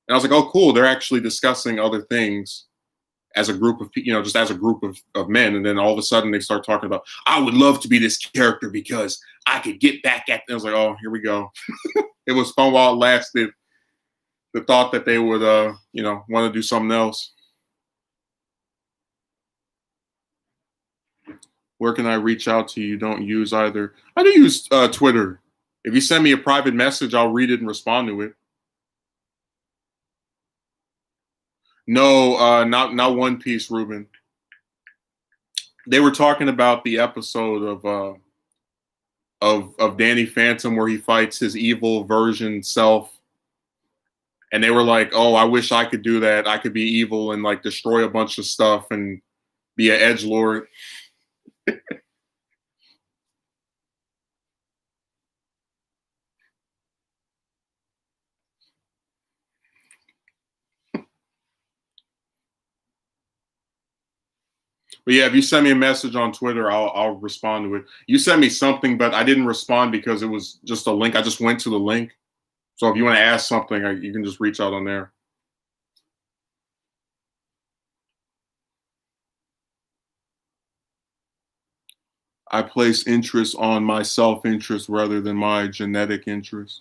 and I was like, oh, cool. They're actually discussing other things as a group of just as a group of men, and then all of a sudden they start talking about, I would love to be this character because I could get back at them. I was like, oh, here we go. It was fun while it lasted. The thought that they would want to do something else. Where can I reach out to you? You don't use either. I do use Twitter. If you send me a private message, I'll read it and respond to it. No, not One Piece, Ruben. They were talking about the episode of Danny Phantom where he fights his evil version self, and they were like, "Oh, I wish I could do that. I could be evil and like destroy a bunch of stuff and be an edge lord." But yeah, if you send me a message on Twitter, I'll respond to it. You sent me something, but I didn't respond because it was just a link. I just went to the link. So if you want to ask something, you can just reach out on there. I place interest on my self-interest rather than my genetic interest.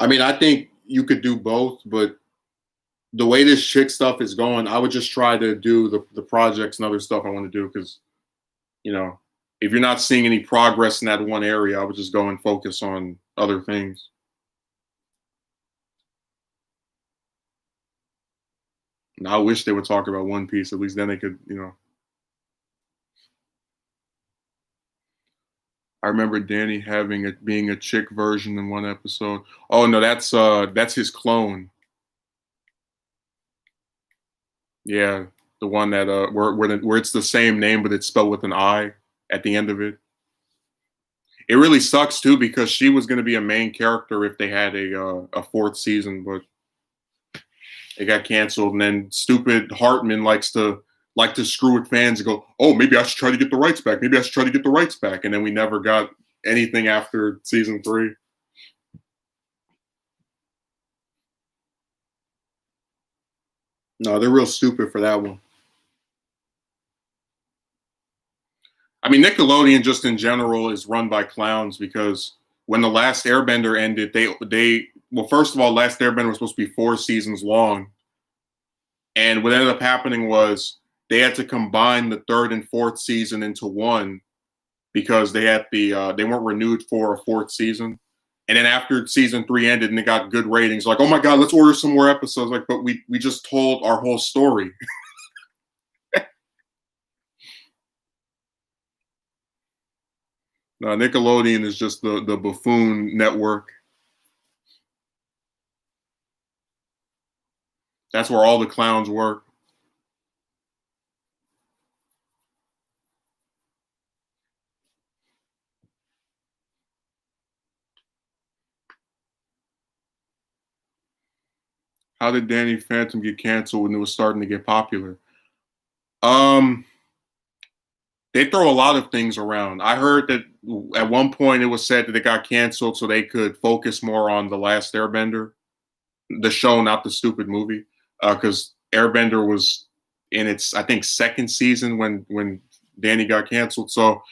I mean, I think you could do both, but the way this chick stuff is going, I would just try to do the projects and other stuff I want to do because, you know, if you're not seeing any progress in that one area, I would just go and focus on other things. And I wish they would talk about One Piece. At least then they could. I remember Danny having it being a chick version in one episode. Oh no, that's his clone. Yeah, the one that where it's the same name but it's spelled with an I at the end of it. It really sucks too because she was going to be a main character if they had a fourth season, but it got canceled. And then stupid Hartman like to screw with fans and go, "Oh, maybe I should try to get the rights back. Maybe I should try to get the rights back." And then we never got anything after season 3. No, they're real stupid for that one. I mean, Nickelodeon just in general is run by clowns because when the last Airbender ended, they well, first of all, Last Airbender was supposed to be 4 seasons long, and what ended up happening was they had to combine the third and fourth season into one because they weren't renewed for a fourth season. And then after season 3 ended and it got good ratings, like, oh my god, let's order some more episodes. Like, but we just told our whole story. Nickelodeon is just the buffoon network. That's where all the clowns work. How did Danny Phantom get canceled when it was starting to get popular? Um, they throw a lot of things around. I heard that at one point it was said that it got canceled so they could focus more on The Last Airbender, the show, not the stupid movie, because Airbender was in its, I think, second season when Danny got canceled. So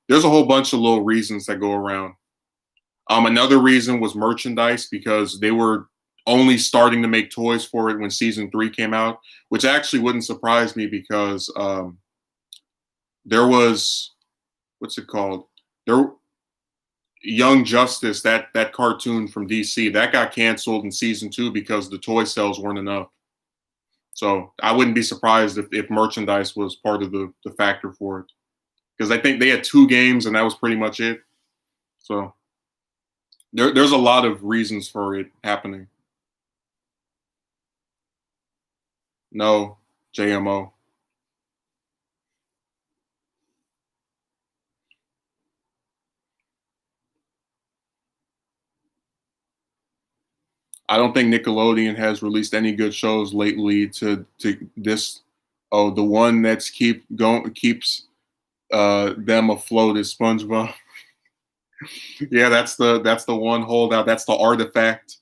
there's a whole bunch of little reasons that go around. Another reason was merchandise because they were only starting to make toys for it when season 3 came out, which actually wouldn't surprise me because there was, what's it called? There, Young Justice, that cartoon from DC, that got canceled in season 2 because the toy sales weren't enough. So I wouldn't be surprised if merchandise was part of the factor for it, because I think they had 2 games and that was pretty much it. So there's a lot of reasons for it happening. No, JMO. I don't think Nickelodeon has released any good shows lately to this. Oh, the one that's keeps them afloat is SpongeBob. Yeah, that's the one holdout. That's the artifact.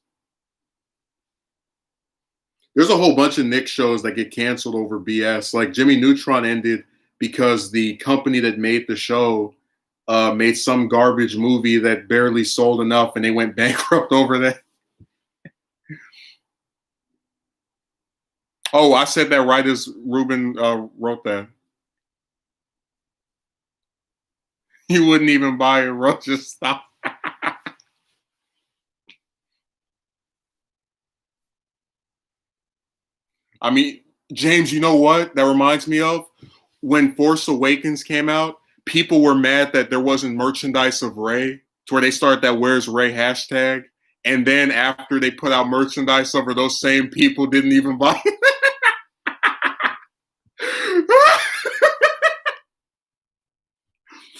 There's a whole bunch of Nick shows that get canceled over BS. Like Jimmy Neutron ended because the company that made the show made some garbage movie that barely sold enough, and they went bankrupt over that. Oh, I said that right as Ruben wrote that. He wouldn't even buy it. Russ, just stop. I mean, James, you know what that reminds me of? When Force Awakens came out, people were mad that there wasn't merchandise of Rey, to where they started that "Where's Rey" hashtag. And then after they put out merchandise of her, those same people didn't even buy it.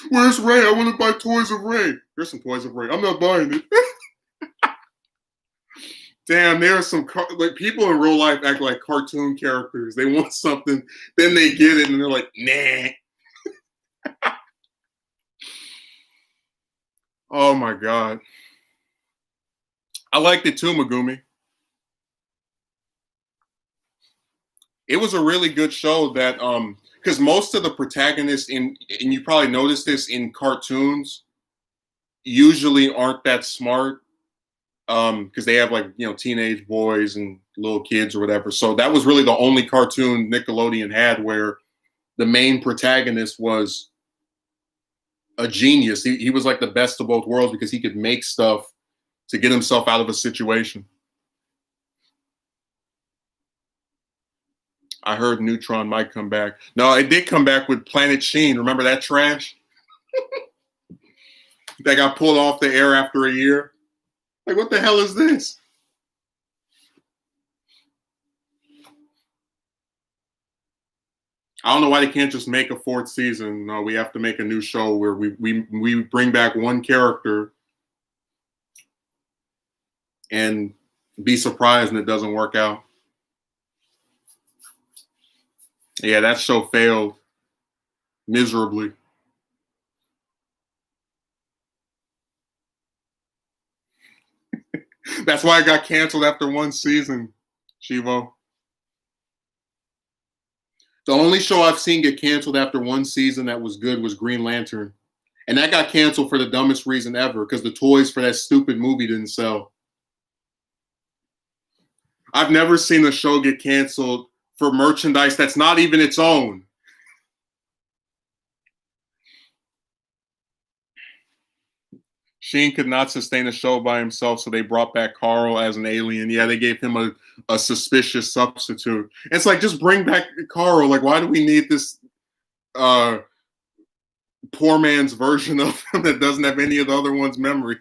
Where's Rey? I want to buy toys of Rey. Here's some toys of Rey. I'm not buying it. Damn, there are some like people in real life act like cartoon characters. They want something, then they get it, and they're like, nah. Oh my god, I liked it too, Megumi. It was a really good show that because most of the protagonists and you probably noticed this in cartoons usually aren't that smart because they have like teenage boys and little kids or whatever. So that was really the only cartoon Nickelodeon had where the main protagonist was a genius. He was like the best of both worlds because he could make stuff to get himself out of a situation. I heard Neutron might come back. No, it did come back with Planet Sheen. Remember that trash that got pulled off the air after a year? Like, what the hell is this? I don't know why they can't just make a 4th season. No, we have to make a new show where we bring back one character and be surprised and it doesn't work out. Yeah, that show failed miserably. That's why it got canceled after 1 season, Shivo. The only show I've seen get canceled after 1 season that was good was Green Lantern. And that got canceled for the dumbest reason ever, because the toys for that stupid movie didn't sell. I've never seen a show get canceled for merchandise that's not even its own. Sheen could not sustain a show by himself, so they brought back Carl as an alien. Yeah, they gave him a suspicious substitute. It's like, just bring back Carl. Like, why do we need this poor man's version of him that doesn't have any of the other one's memory?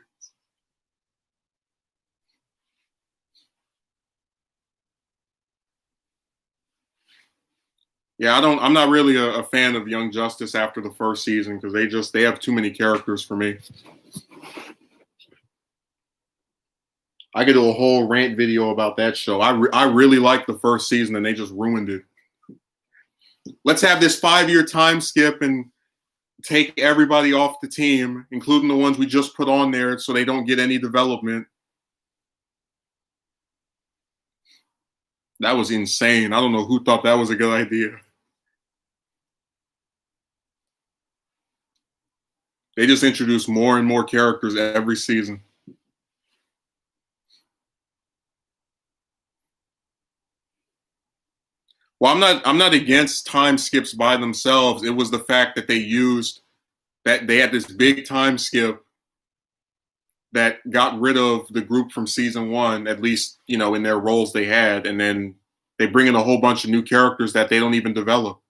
Yeah, I'm not really a fan of Young Justice after the 1st season because they have too many characters for me. I could do a whole rant video about that show. I really liked the 1st season and they just ruined it. Let's have this 5-year time skip and take everybody off the team, including the ones we just put on there, so they don't get any development. That was insane. I don't know who thought that was a good idea. They just introduce more and more characters every season. Well, I'm not against time skips by themselves. It was the fact that they had this big time skip that got rid of the group from season one, at least, in their roles they had, and then they bring in a whole bunch of new characters that they don't even develop.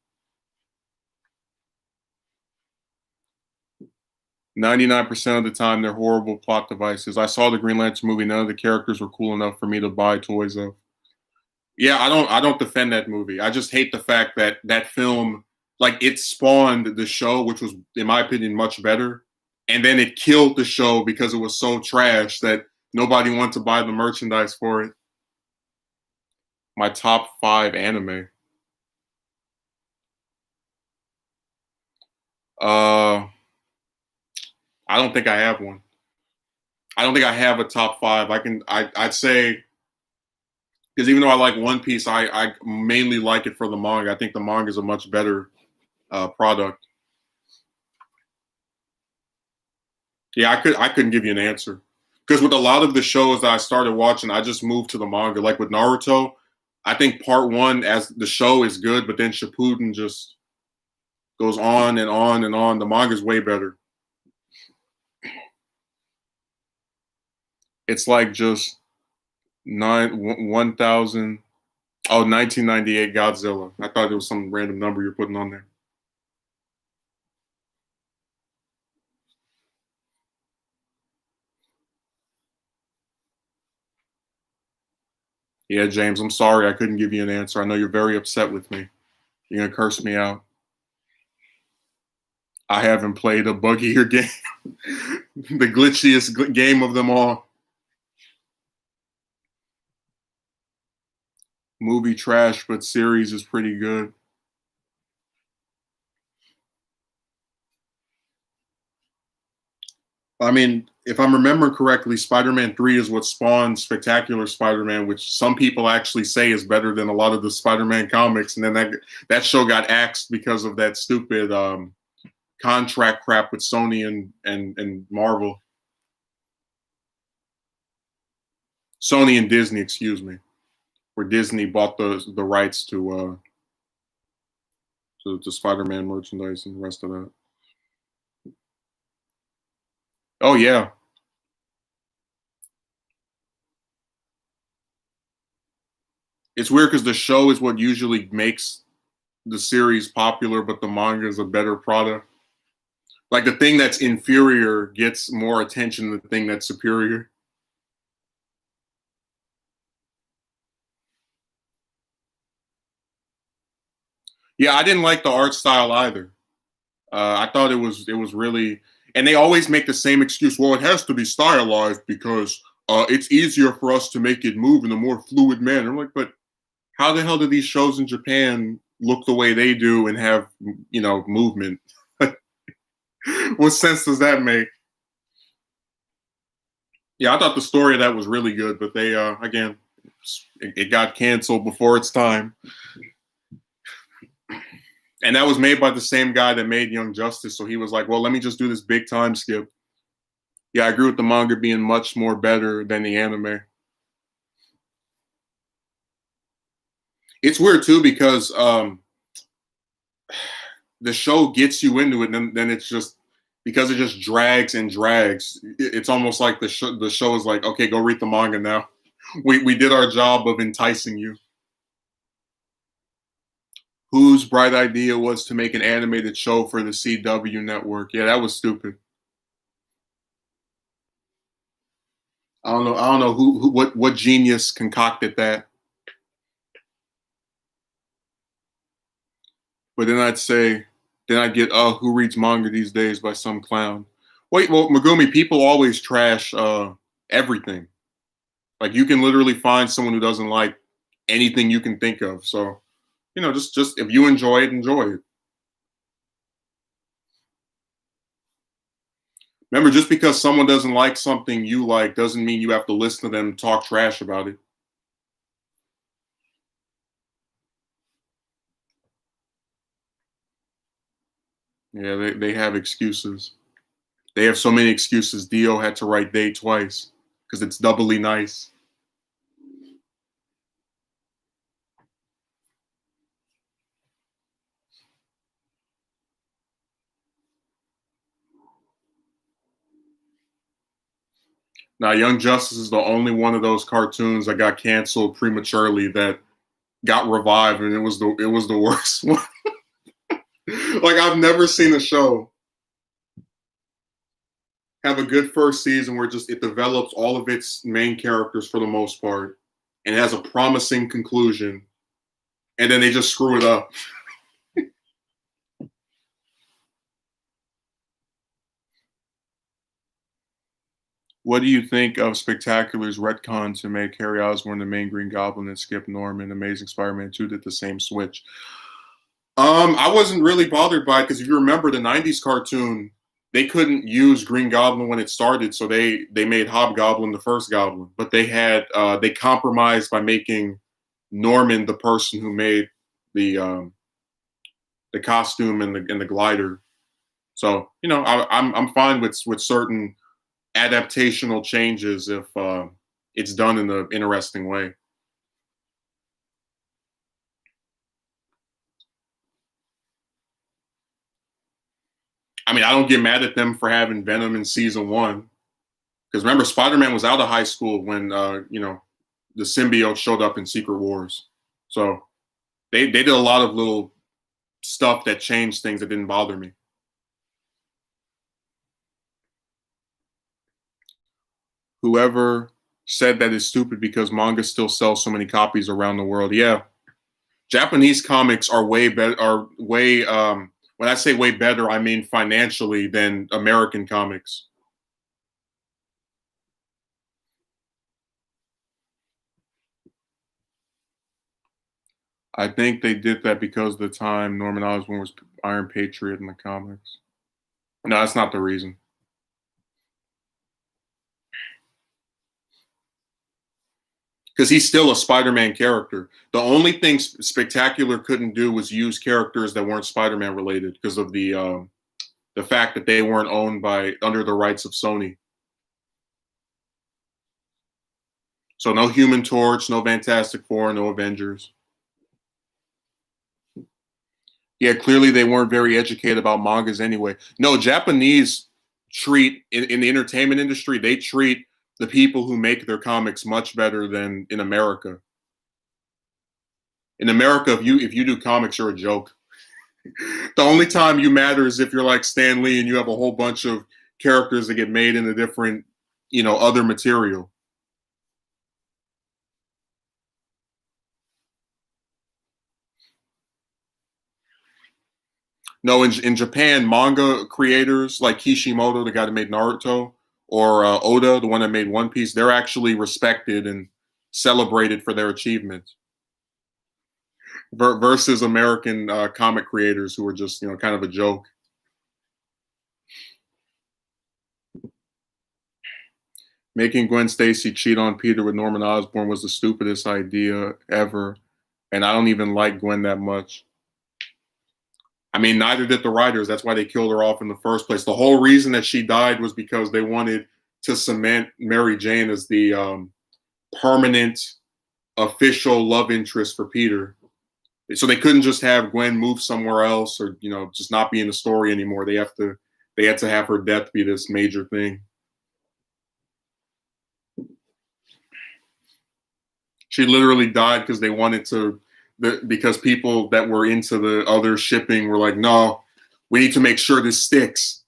99% of the time, they're horrible plot devices. I saw the Green Lantern movie. None of the characters were cool enough for me to buy toys of. Yeah, I don't defend that movie. I just hate the fact that that film, like, it spawned the show, which was, in my opinion, much better, and then it killed the show because it was so trash that nobody wanted to buy the merchandise for it. My top five anime. Uh, I don't think I have one. I don't think I have a top five. I'd say, because even though I like One Piece, I mainly like it for the manga. I think the manga is a much better product. Yeah, I couldn't give you an answer because with a lot of the shows that I started watching, I just moved to the manga. Like with Naruto, I think part one as the show is good, but then Shippuden just goes on and on and on. The manga is way better. It's like just 1,000. Oh, 1998 Godzilla. I thought it was some random number you're putting on there. Yeah, James, I'm sorry I couldn't give you an answer. I know you're very upset with me. You're gonna curse me out. I haven't played a buggier game, the glitchiest game of them all. Movie trash, but series is pretty good. I mean, if I'm remembering correctly, Spider-Man 3 is what spawned Spectacular Spider-Man, which some people actually say is better than a lot of the Spider-Man comics. And then that show got axed because of that stupid contract crap with Sony and Marvel. Sony and Disney, excuse me, where Disney bought the rights to Spider-Man merchandise and the rest of that. Oh yeah, it's weird because the show is what usually makes the series popular, but the manga is a better product. Like the thing that's inferior gets more attention than the thing that's superior. Yeah, I didn't like the art style either. I thought it was really, and they always make the same excuse. Well, it has to be stylized because it's easier for us to make it move in a more fluid manner. I'm like, but how the hell do these shows in Japan look the way they do and have movement? What sense does that make? Yeah, I thought the story of that was really good, but they again, it got canceled before its time. And that was made by the same guy that made Young Justice. So he was like, well, let me just do this big time skip. Yeah, I agree with the manga being much more better than the anime. It's weird too because the show gets you into it, and then it's just because it just drags and drags. It's almost like the show is like, okay, go read the manga now. We did our job of enticing you. Whose bright idea was to make an animated show for the CW network? Yeah, that was stupid. I don't know. I don't know what genius concocted that. But then I'd get, oh, who reads manga these days by some clown. Wait, well, Megumi, people always trash everything. Like you can literally find someone who doesn't like anything you can think of. So, just if you enjoy it, enjoy it. Remember, just because someone doesn't like something you like doesn't mean you have to listen to them talk trash about it. Yeah, they have excuses. They have so many excuses. Dio had to write "they" twice because it's doubly nice. Now, Young Justice is the only one of those cartoons that got canceled prematurely that got revived, and it was the worst one. Like I've never seen a show have a good first season where just it develops all of its main characters for the most part and has a promising conclusion, and then they just screw it up. What do you think of Spectacular's retcon to make Harry Osborn the main Green Goblin and Skip Norman? Amazing Spider-Man 2 did the same switch. I wasn't really bothered by it because if you remember the '90s cartoon, they couldn't use Green Goblin when it started, so they made Hobgoblin the first Goblin. But they compromised by making Norman the person who made the costume and the glider. So I'm fine with certain adaptational changes if it's done in an interesting way. I mean, I don't get mad at them for having Venom in season one because remember, Spider-Man was out of high school when the symbiote showed up in Secret Wars. So they did a lot of little stuff that changed things that didn't bother me. Whoever said that is stupid because manga still sells so many copies around the world. Yeah, Japanese comics are way better. Are way when I say way better, I mean financially than American comics. I think they did that because of the time Norman Osborn was Iron Patriot in the comics. No, that's not the reason. Because he's still a Spider-Man character. The only thing Spectacular couldn't do was use characters that weren't Spider-Man related because of the fact that they weren't owned by under the rights of Sony. So no Human Torch, no Fantastic Four, no Avengers. Yeah, clearly they weren't very educated about mangas anyway. No, Japanese treat in the entertainment industry, they treat the people who make their comics much better than in America. In America, if you do comics, you're a joke. The only time you matter is if you're like Stan Lee and you have a whole bunch of characters that get made into different, other material. No, in Japan, manga creators like Kishimoto, the guy that made Naruto, or Oda, the one that made One Piece, they're actually respected and celebrated for their achievements. Versus American comic creators who are just kind of a joke. Making Gwen Stacy cheat on Peter with Norman Osborn was the stupidest idea ever, and I don't even like Gwen that much. I mean, neither did the writers. That's why they killed her off in the first place. The whole reason that she died was because they wanted to cement Mary Jane as the permanent official love interest for Peter. So they couldn't just have Gwen move somewhere else or just not be in the story anymore. They had to have her death be this major thing. She literally died because they wanted to because people that were into the other shipping were like, no, we need to make sure this sticks.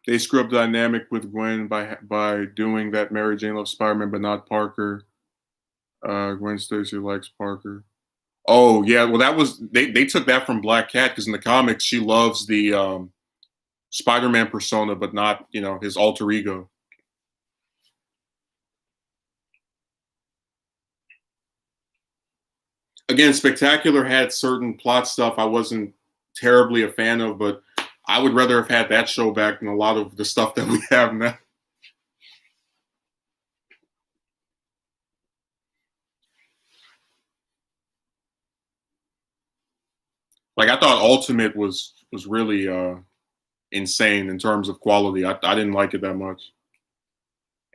They screw up the dynamic with Gwen by doing that Mary Jane loves Spider-Man but not Parker. Gwen Stacy likes Parker. Oh yeah, well that was they took that from Black Cat because in the comics she loves the Spider-Man persona but not his alter ego. Again, Spectacular had certain plot stuff I wasn't terribly a fan of, but I would rather have had that show back than a lot of the stuff that we have now. Like I thought Ultimate was really insane in terms of quality. I didn't like it that much.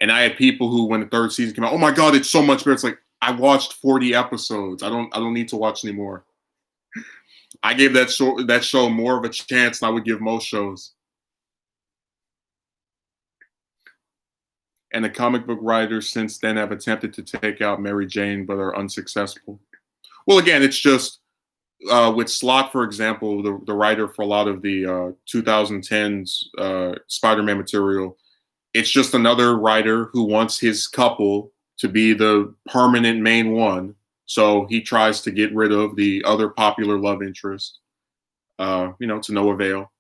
And I had people who, when the third season came out, oh my god, it's so much better. It's like I watched 40 episodes. I don't need to watch anymore. I gave that show more of a chance than I would give most shows. and the comic book writers since then have attempted to take out Mary Jane but are unsuccessful. Well, again, it's just with Slott, for example, the writer for a lot of the 2010s Spider-Man material. It's just another writer who wants his couple to be the permanent main one, so he tries to get rid of the other popular love interest. To no avail.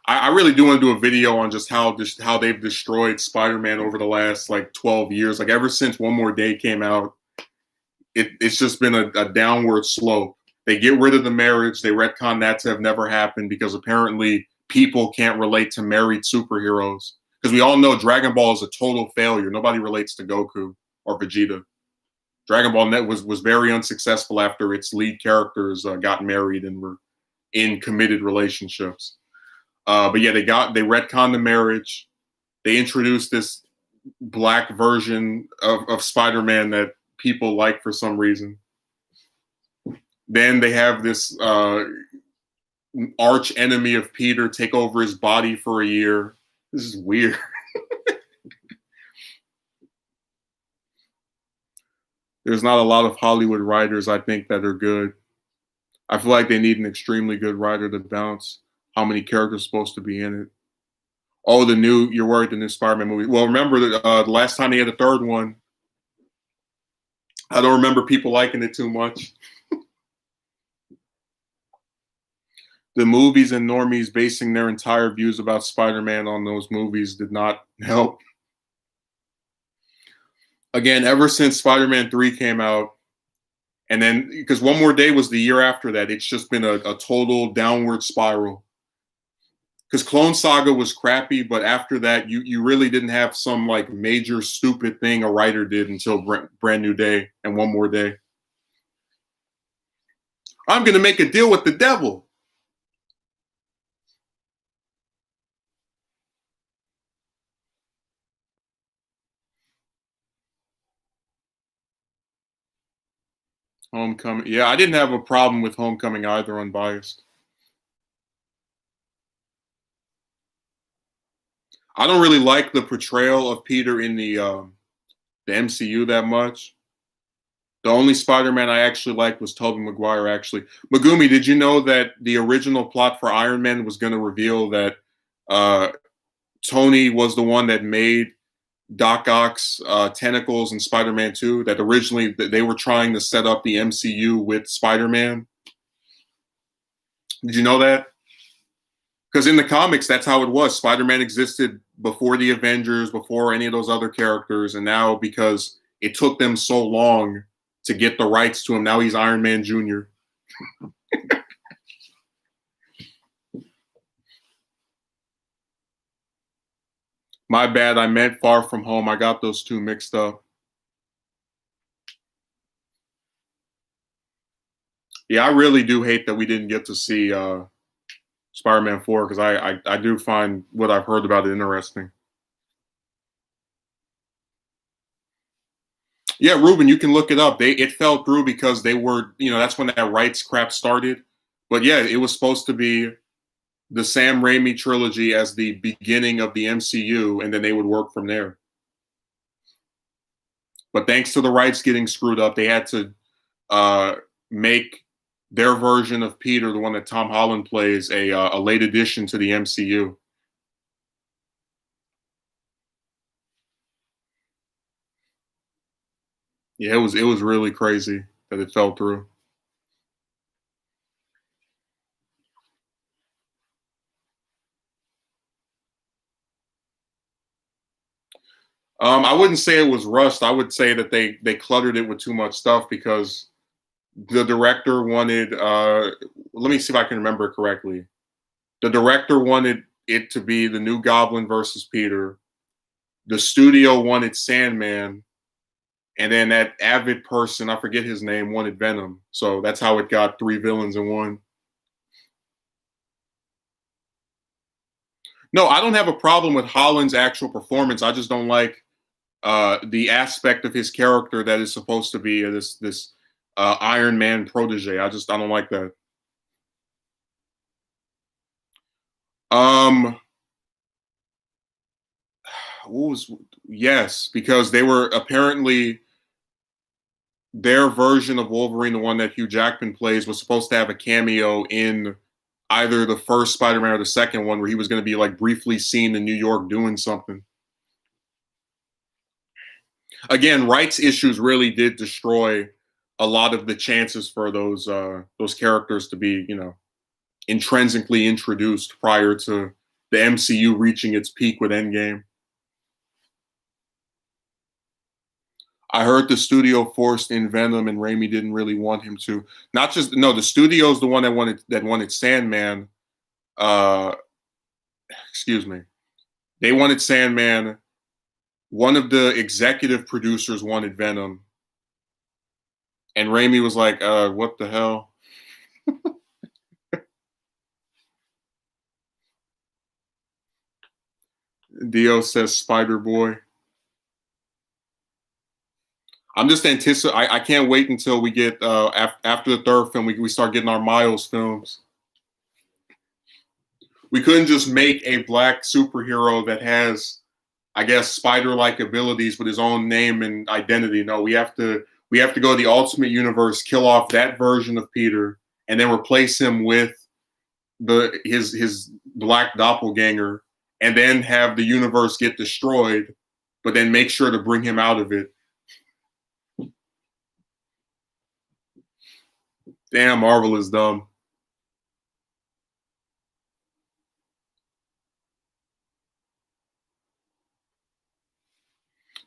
I really do want to do a video on just how they've destroyed Spider-Man over the last like 12 years. Like ever since One More Day came out, it's just been a downward slope. They get rid of the marriage. They retcon that to have never happened because apparently people can't relate to married superheroes. Because we all know Dragon Ball is a total failure. Nobody relates to Goku or Vegeta. Dragon Ball Net was very unsuccessful after its lead characters got married and were in committed relationships. But yeah, they retconned the marriage. They introduced this black version of Spider-Man that people like for some reason. Then they have this arch enemy of Peter take over his body for a year. This is weird. There's not a lot of Hollywood writers, I think, that are good. I feel like they need an extremely good writer to balance how many characters are supposed to be in it. Oh, you're worried the new Spider-Man movie. Well, remember that the last time they had a third one, I don't remember people liking it too much. The movies and normies basing their entire views about Spider-Man on those movies did not help. Again, ever since Spider-Man 3 came out, and then because One More Day was the year after that, it's just been a total downward spiral. Because Clone Saga was crappy, but after that, you really didn't have some like major stupid thing a writer did until Brand New Day and One More Day. I'm going to make a deal with the devil. Homecoming. Yeah, I didn't have a problem with Homecoming either, unbiased. I don't really like the portrayal of Peter in the MCU that much. The only Spider-Man I actually liked was Tobey Maguire, actually. Megumi, did you know that the original plot for Iron Man was going to reveal that Tony was the one that made Doc Ock's tentacles in Spider-Man 2, that originally they were trying to set up the MCU with Spider-Man? Did you know that? Because in the comics, that's how it was. Spider-Man existed before the Avengers, before any of those other characters, and now because it took them so long to get the rights to him, now he's Iron Man Jr. My bad, I meant Far From Home. I got those two mixed up. Yeah, I really do hate that we didn't get to see Spider-Man 4 because I do find what I've heard about it interesting. Yeah, Ruben, you can look it up. It fell through because they were, that's when that rights crap started. But yeah, it was supposed to be the Sam Raimi trilogy as the beginning of the MCU, and then they would work from there. But thanks to the rights getting screwed up, they had to make their version of Peter, the one that Tom Holland plays, a late addition to the MCU. Yeah, it was really crazy that it fell through. I wouldn't say it was rushed. I would say that they cluttered it with too much stuff because the director wanted. Let me see if I can remember it correctly. The director wanted it to be the new Goblin versus Peter. The studio wanted Sandman, and then that avid person, I forget his name, wanted Venom. So that's how it got three villains in one. No, I don't have a problem with Holland's actual performance. I just don't like the aspect of his character that is supposed to be this Iron Man protege. I don't like that. Um, what was yes, because they were apparently their version of Wolverine, the one that Hugh Jackman plays, was supposed to have a cameo in either the first Spider-Man or the second one, where he was going to be like briefly seen in New York doing something. Again, rights issues really did destroy a lot of the chances for those characters to be, intrinsically introduced prior to the MCU reaching its peak with Endgame. I heard the studio forced in Venom, and Raimi didn't really want him to. Not just no, the studio's the one that wanted Sandman. Uh, excuse me. They wanted Sandman. One of the executive producers wanted Venom, and Raimi was like, "What the hell?" Dio says Spider Boy. I'm just anticipating. I can't wait until we get after the third film. We start getting our Miles films. We couldn't just make a black superhero that has, I guess, spider-like abilities with his own name and identity. No, we have to go to the Ultimate Universe, kill off that version of Peter, and then replace him with his black doppelganger, and then have the universe get destroyed, but then make sure to bring him out of it. Damn, Marvel is dumb.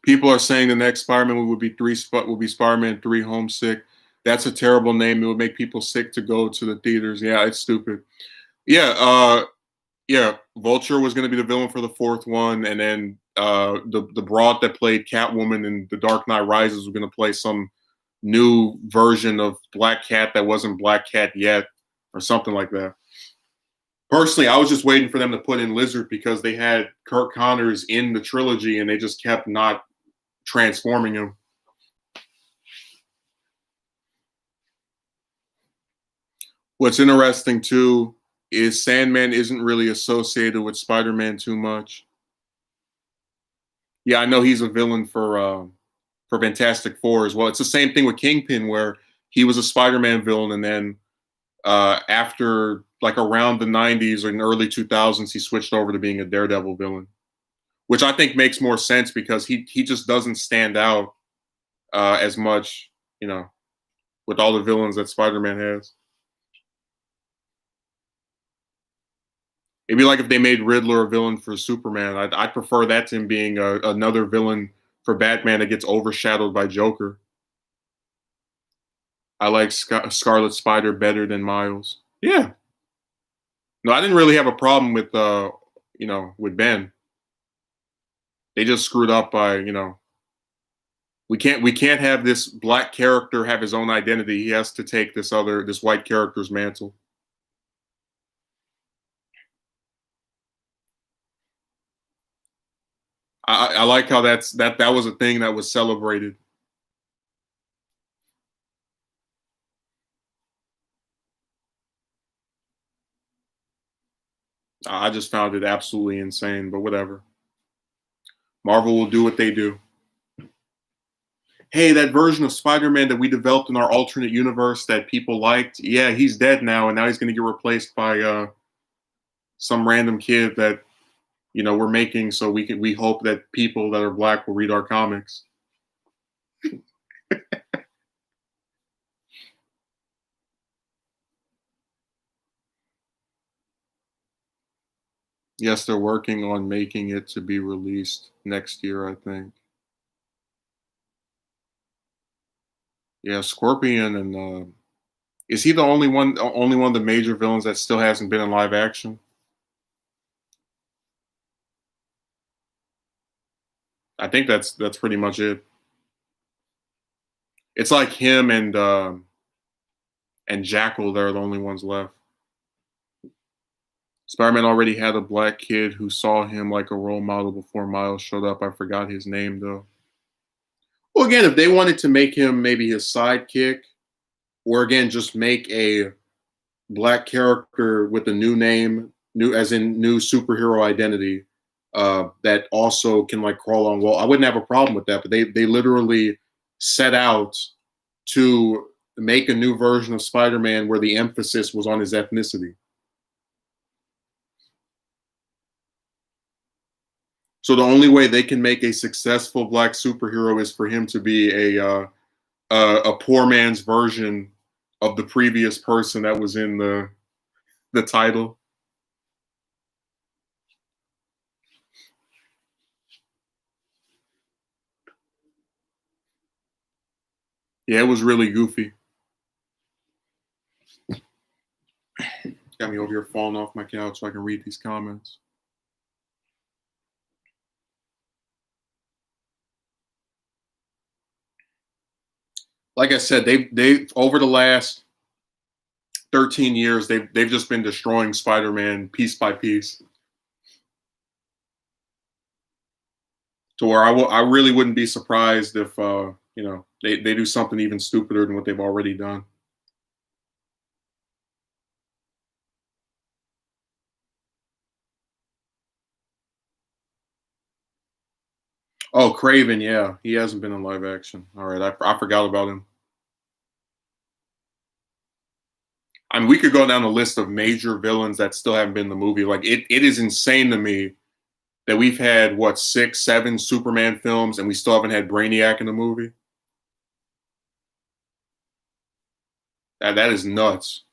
People are saying the next Spider-Man will be Spider-Man 3 Homesick. That's a terrible name. It would make people sick to go to the theaters. Yeah, it's stupid. Yeah, yeah. Vulture was going to be the villain for the fourth one, and then the broad that played Catwoman in The Dark Knight Rises was going to play some new version of Black Cat that wasn't Black Cat yet, or something like that. Personally, I was just waiting for them to put in Lizard because they had Kirk Connors in the trilogy, and they just kept not transforming him. What's interesting too is Sandman isn't really associated with Spider-Man too much. Yeah, I know he's a villain for Fantastic Four as well. It's the same thing with Kingpin, where he was a Spider-Man villain, and then after like around the '90s or in the early 2000s, he switched over to being a Daredevil villain, which I think makes more sense because he just doesn't stand out as much, with all the villains that Spider-Man has. It'd be like if they made Riddler a villain for Superman. I'd prefer that to him being another villain for Batman that gets overshadowed by Joker. I like Scarlet Spider better than Miles. Yeah. No, I didn't really have a problem with Ben. They just screwed up by, we can't have this black character have his own identity. He has to take this white character's mantle. I like how that was a thing that was celebrated. I just found it absolutely insane, but whatever. Marvel will do what they do. Hey, that version of Spider-Man that we developed in our alternate universe that people liked, yeah, he's dead now, and now he's going to get replaced by some random kid that we're making, so we hope that people that are black will read our comics. Yes, they're working on making it to be released next year, I think. Yeah, Scorpion, and is he the only one of the major villains that still hasn't been in live action? I think that's pretty much it. It's like him and Jackal. They're the only ones left. Spider-Man already had a black kid who saw him like a role model before Miles showed up. I forgot his name though. Well, again, if they wanted to make him maybe his sidekick, or again just make a black character with a new name, new superhero identity, that also can like crawl on wall. I wouldn't have a problem with that, but they literally set out to make a new version of Spider-Man where the emphasis was on his ethnicity. So the only way they can make a successful black superhero is for him to be a poor man's version of the previous person that was in the title. Yeah, it was really goofy. Got me over here falling off my couch so I can read these comments. Like I said, they over the last 13 years they've just been destroying Spider-Man piece by piece. To where I really wouldn't be surprised if they do something even stupider than what they've already done. Oh, Craven, yeah, he hasn't been in live action. All right, I forgot about him. I mean, we could go down a list of major villains that still haven't been in the movie. Like it is insane to me that we've had what 6, 7 Superman films and we still haven't had Brainiac in the movie. That is nuts.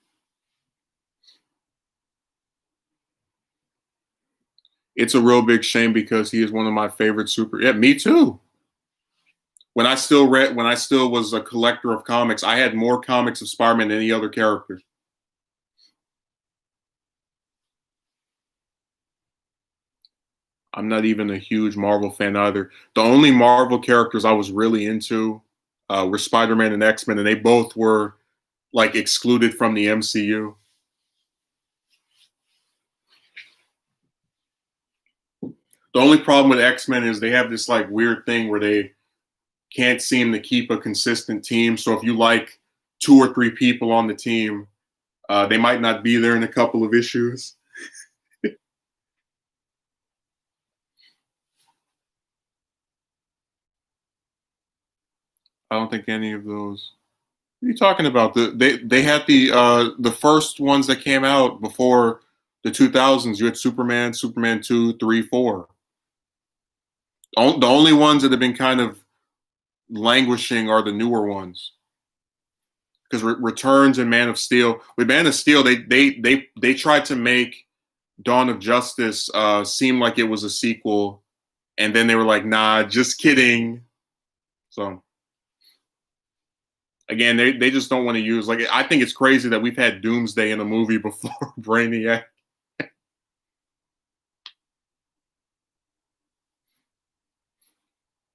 It's a real big shame because he is one of my favorite super. Yeah, me too. When I still was a collector of comics, I had more comics of Spider-Man than any other character. I'm not even a huge Marvel fan either. The only Marvel characters I was really into were Spider-Man and X-Men, and they both were like excluded from the MCU. The only problem with X-Men is they have this like weird thing where they can't seem to keep a consistent team. So if you like 2 or 3 people on the team, they might not be there in a couple of issues. I don't think any of those. What are you talking about? They had the first ones that came out before the 2000s. You had Superman, Superman 2, 3, 4. The only ones that have been kind of languishing are the newer ones. Because Returns and Man of Steel. With Man of Steel, they tried to make Dawn of Justice seem like it was a sequel, and then they were like, "Nah, just kidding." So again, they just don't want to use like I think it's crazy that we've had Doomsday in a movie before Brainiac.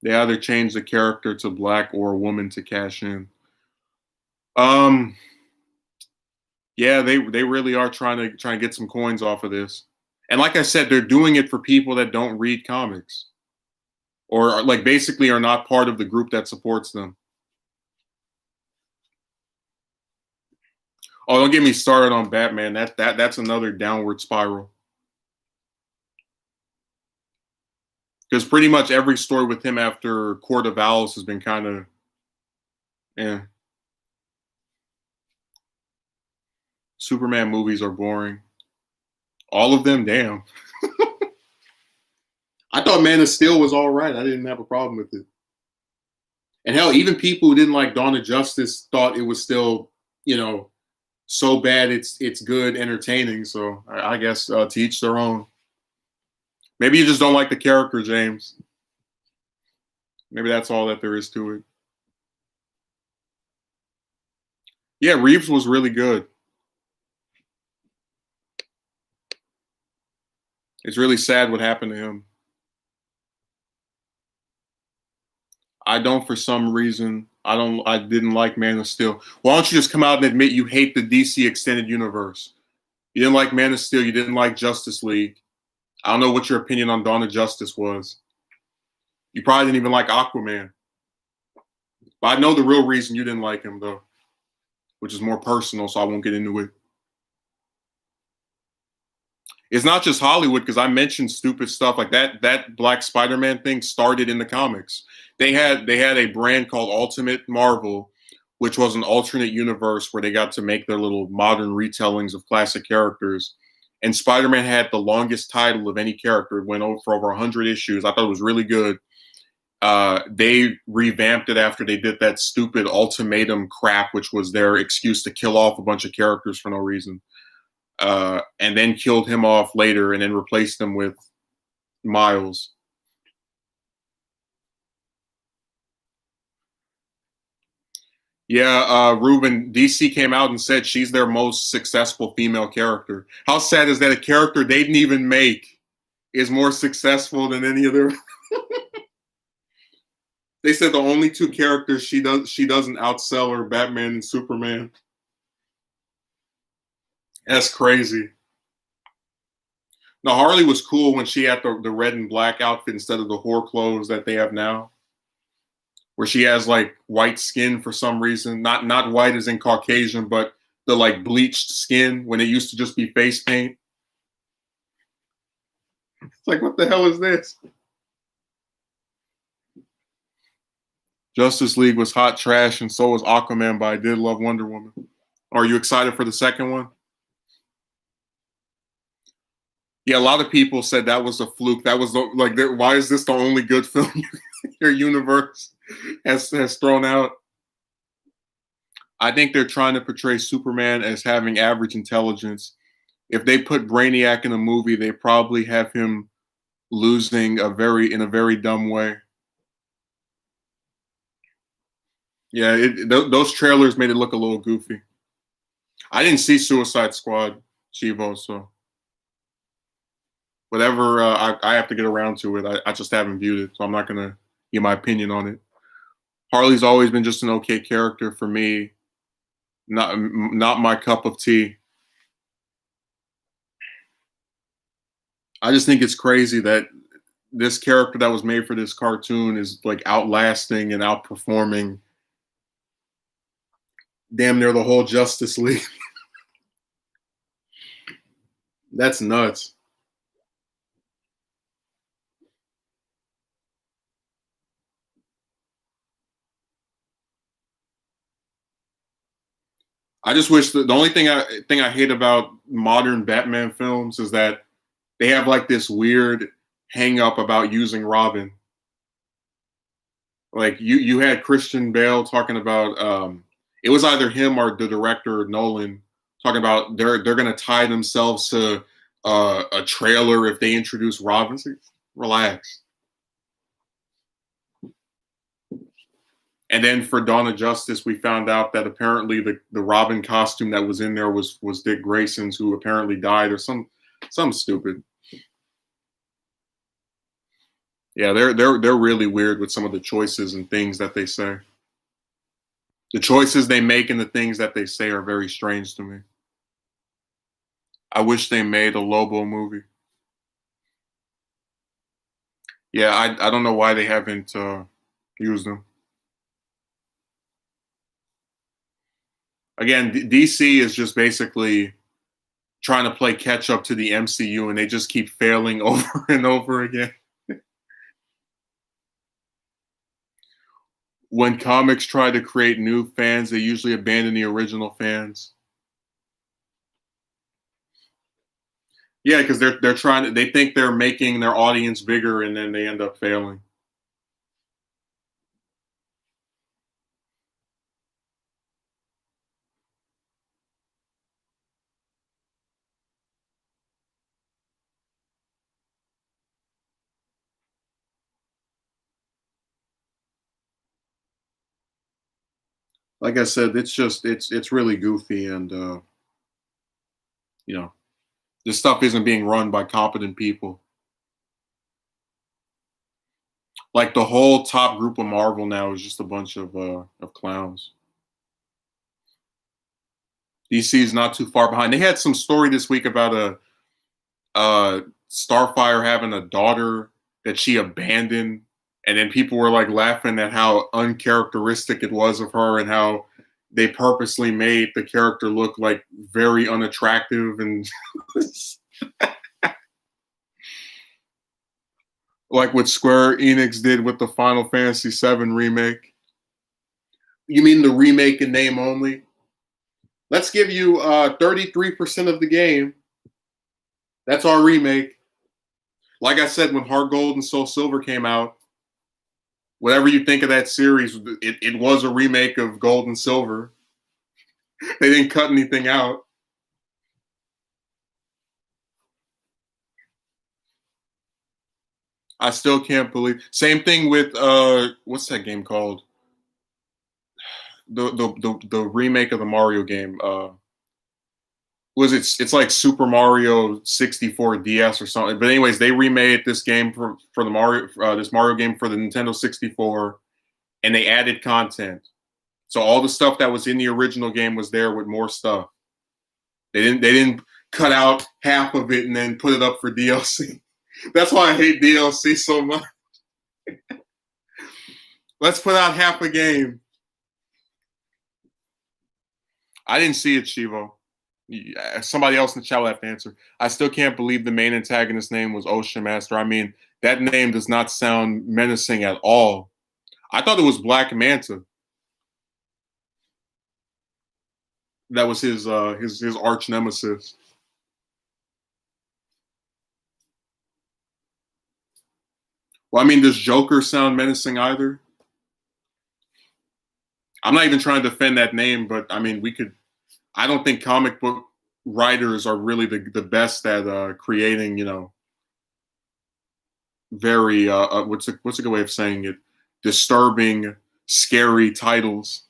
They either change the character to black or a woman to cash in. Um, yeah, they really are trying to get some coins off of this. And like I said, they're doing it for people that don't read comics or like basically are not part of the group that supports them. Oh, don't get me started on Batman. That's another downward spiral. Because pretty much every story with him after Court of Owls has been kind of, yeah. Superman movies are boring. All of them, damn. I thought Man of Steel was all right. I didn't have a problem with it. And hell, even people who didn't like Dawn of Justice thought it was still, so bad it's good, entertaining. So I guess to each their own. Maybe you just don't like the character, James. Maybe that's all that there is to it. Yeah, Reeves was really good. It's really sad what happened to him. I don't for some reason. I didn't like Man of Steel. Why don't you just come out and admit you hate the DC extended universe? You didn't like Man of Steel, you didn't like Justice League. I don't know what your opinion on Dawn of Justice was. You probably didn't even like Aquaman. But I know the real reason you didn't like him though, which is more personal, so I won't get into it. It's not just Hollywood because I mentioned stupid stuff like that. That Black Spider-Man thing started in the comics. They had a brand called Ultimate Marvel, which was an alternate universe where they got to make their little modern retellings of classic characters. And Spider-Man had the longest title of any character. It went over for over 100 issues. I thought it was really good. They revamped it after they did that stupid ultimatum crap, which was their excuse to kill off a bunch of characters for no reason. And then killed him off later and then replaced him with Miles. Yeah, Ruben, DC came out and said she's their most successful female character. How sad is that a character they didn't even make is more successful than any other? They said the only two characters she doesn't outsell are Batman and Superman. That's crazy. No, Harley was cool when she had the red and black outfit instead of the whore clothes that they have now, where she has like white skin for some reason. Not white as in Caucasian, but the like bleached skin when it used to just be face paint. It's like, what the hell is this? Justice League was hot trash, and so was Aquaman, but I did love Wonder Woman. Are you excited for the second one? Yeah, a lot of people said that was a fluke. That was like, why is this the only good film your universe has thrown out? I think they're trying to portray Superman as having average intelligence. If they put Brainiac in a movie, they probably have him losing in a very dumb way. Yeah, those trailers made it look a little goofy. I didn't see Suicide Squad, Chivo, so whatever. I have to get around to it. I just haven't viewed it, so I'm not gonna give my opinion on it. Harley's always been just an okay character for me. Not my cup of tea. I just think it's crazy that this character that was made for this cartoon is like outlasting and outperforming damn near the whole Justice League. That's nuts. I just wish the only thing I hate about modern Batman films is that they have like this weird hang up about using Robin. Like you had Christian Bale talking about it was either him or the director Nolan talking about they're gonna tie themselves to a trailer if they introduce Robin. Relax. And then for Dawn of Justice, we found out that apparently the Robin costume that was in there was Dick Grayson's, who apparently died or some stupid. Yeah, they're really weird with some of the choices and things that they say. The choices they make and the things that they say are very strange to me. I wish they made a Lobo movie. Yeah, I don't know why they haven't used them. Again, DC is just basically trying to play catch up to the MCU, and they just keep failing over and over again. When comics try to create new fans, they usually abandon the original fans. Yeah, because they're trying to, they think they're making their audience bigger, and then they end up failing. Like I said, it's really goofy, and you know, this stuff isn't being run by competent people. Like the whole top group of Marvel now is just a bunch of clowns. DC is not too far behind. They had some story this week about Starfire having a daughter that she abandoned, and then people were like laughing at how uncharacteristic it was of her and how they purposely made the character look like very unattractive and like what Square Enix did with the Final Fantasy VII remake. You mean the remake in name only? Let's give you 33% of the game. That's our remake. Like I said, when Heart Gold and Soul Silver came out, whatever you think of that series, it was a remake of Gold and Silver. They didn't cut anything out. I still can't believe. Same thing with what's that game called? The remake of the Mario game. Was it's like Super Mario 64 DS or something. But anyways, they remade this game for the Mario this Mario game for the Nintendo 64, and they added content. So all the stuff that was in the original game was there with more stuff. They didn't cut out half of it and then put it up for DLC. That's why I hate DLC so much. Let's put out half a game. I didn't see it, Shivo. Somebody else in the chat will have to answer. I still can't believe the main antagonist's name was Ocean Master. I mean, that name does not sound menacing at all. I thought it was Black Manta. That was his arch nemesis. Well, I mean, does Joker sound menacing either? I'm not even trying to defend that name, but I mean, we could. I don't think comic book writers are really the best at creating, very what's a good way of saying it? Disturbing, scary titles.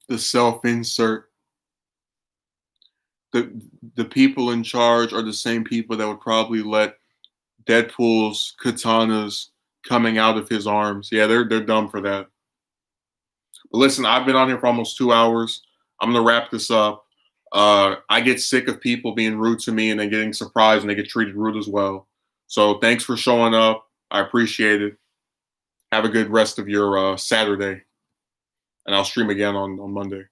The self-insert. The people in charge are the same people that would probably let Deadpool's katanas coming out of his arms. Yeah, they're dumb for that. But listen, I've been on here for almost 2 hours. I'm gonna wrap this up. I get sick of people being rude to me and then getting surprised and they get treated rude as well. So thanks for showing up. I appreciate it. Have a good rest of your Saturday, and I'll stream again on Monday.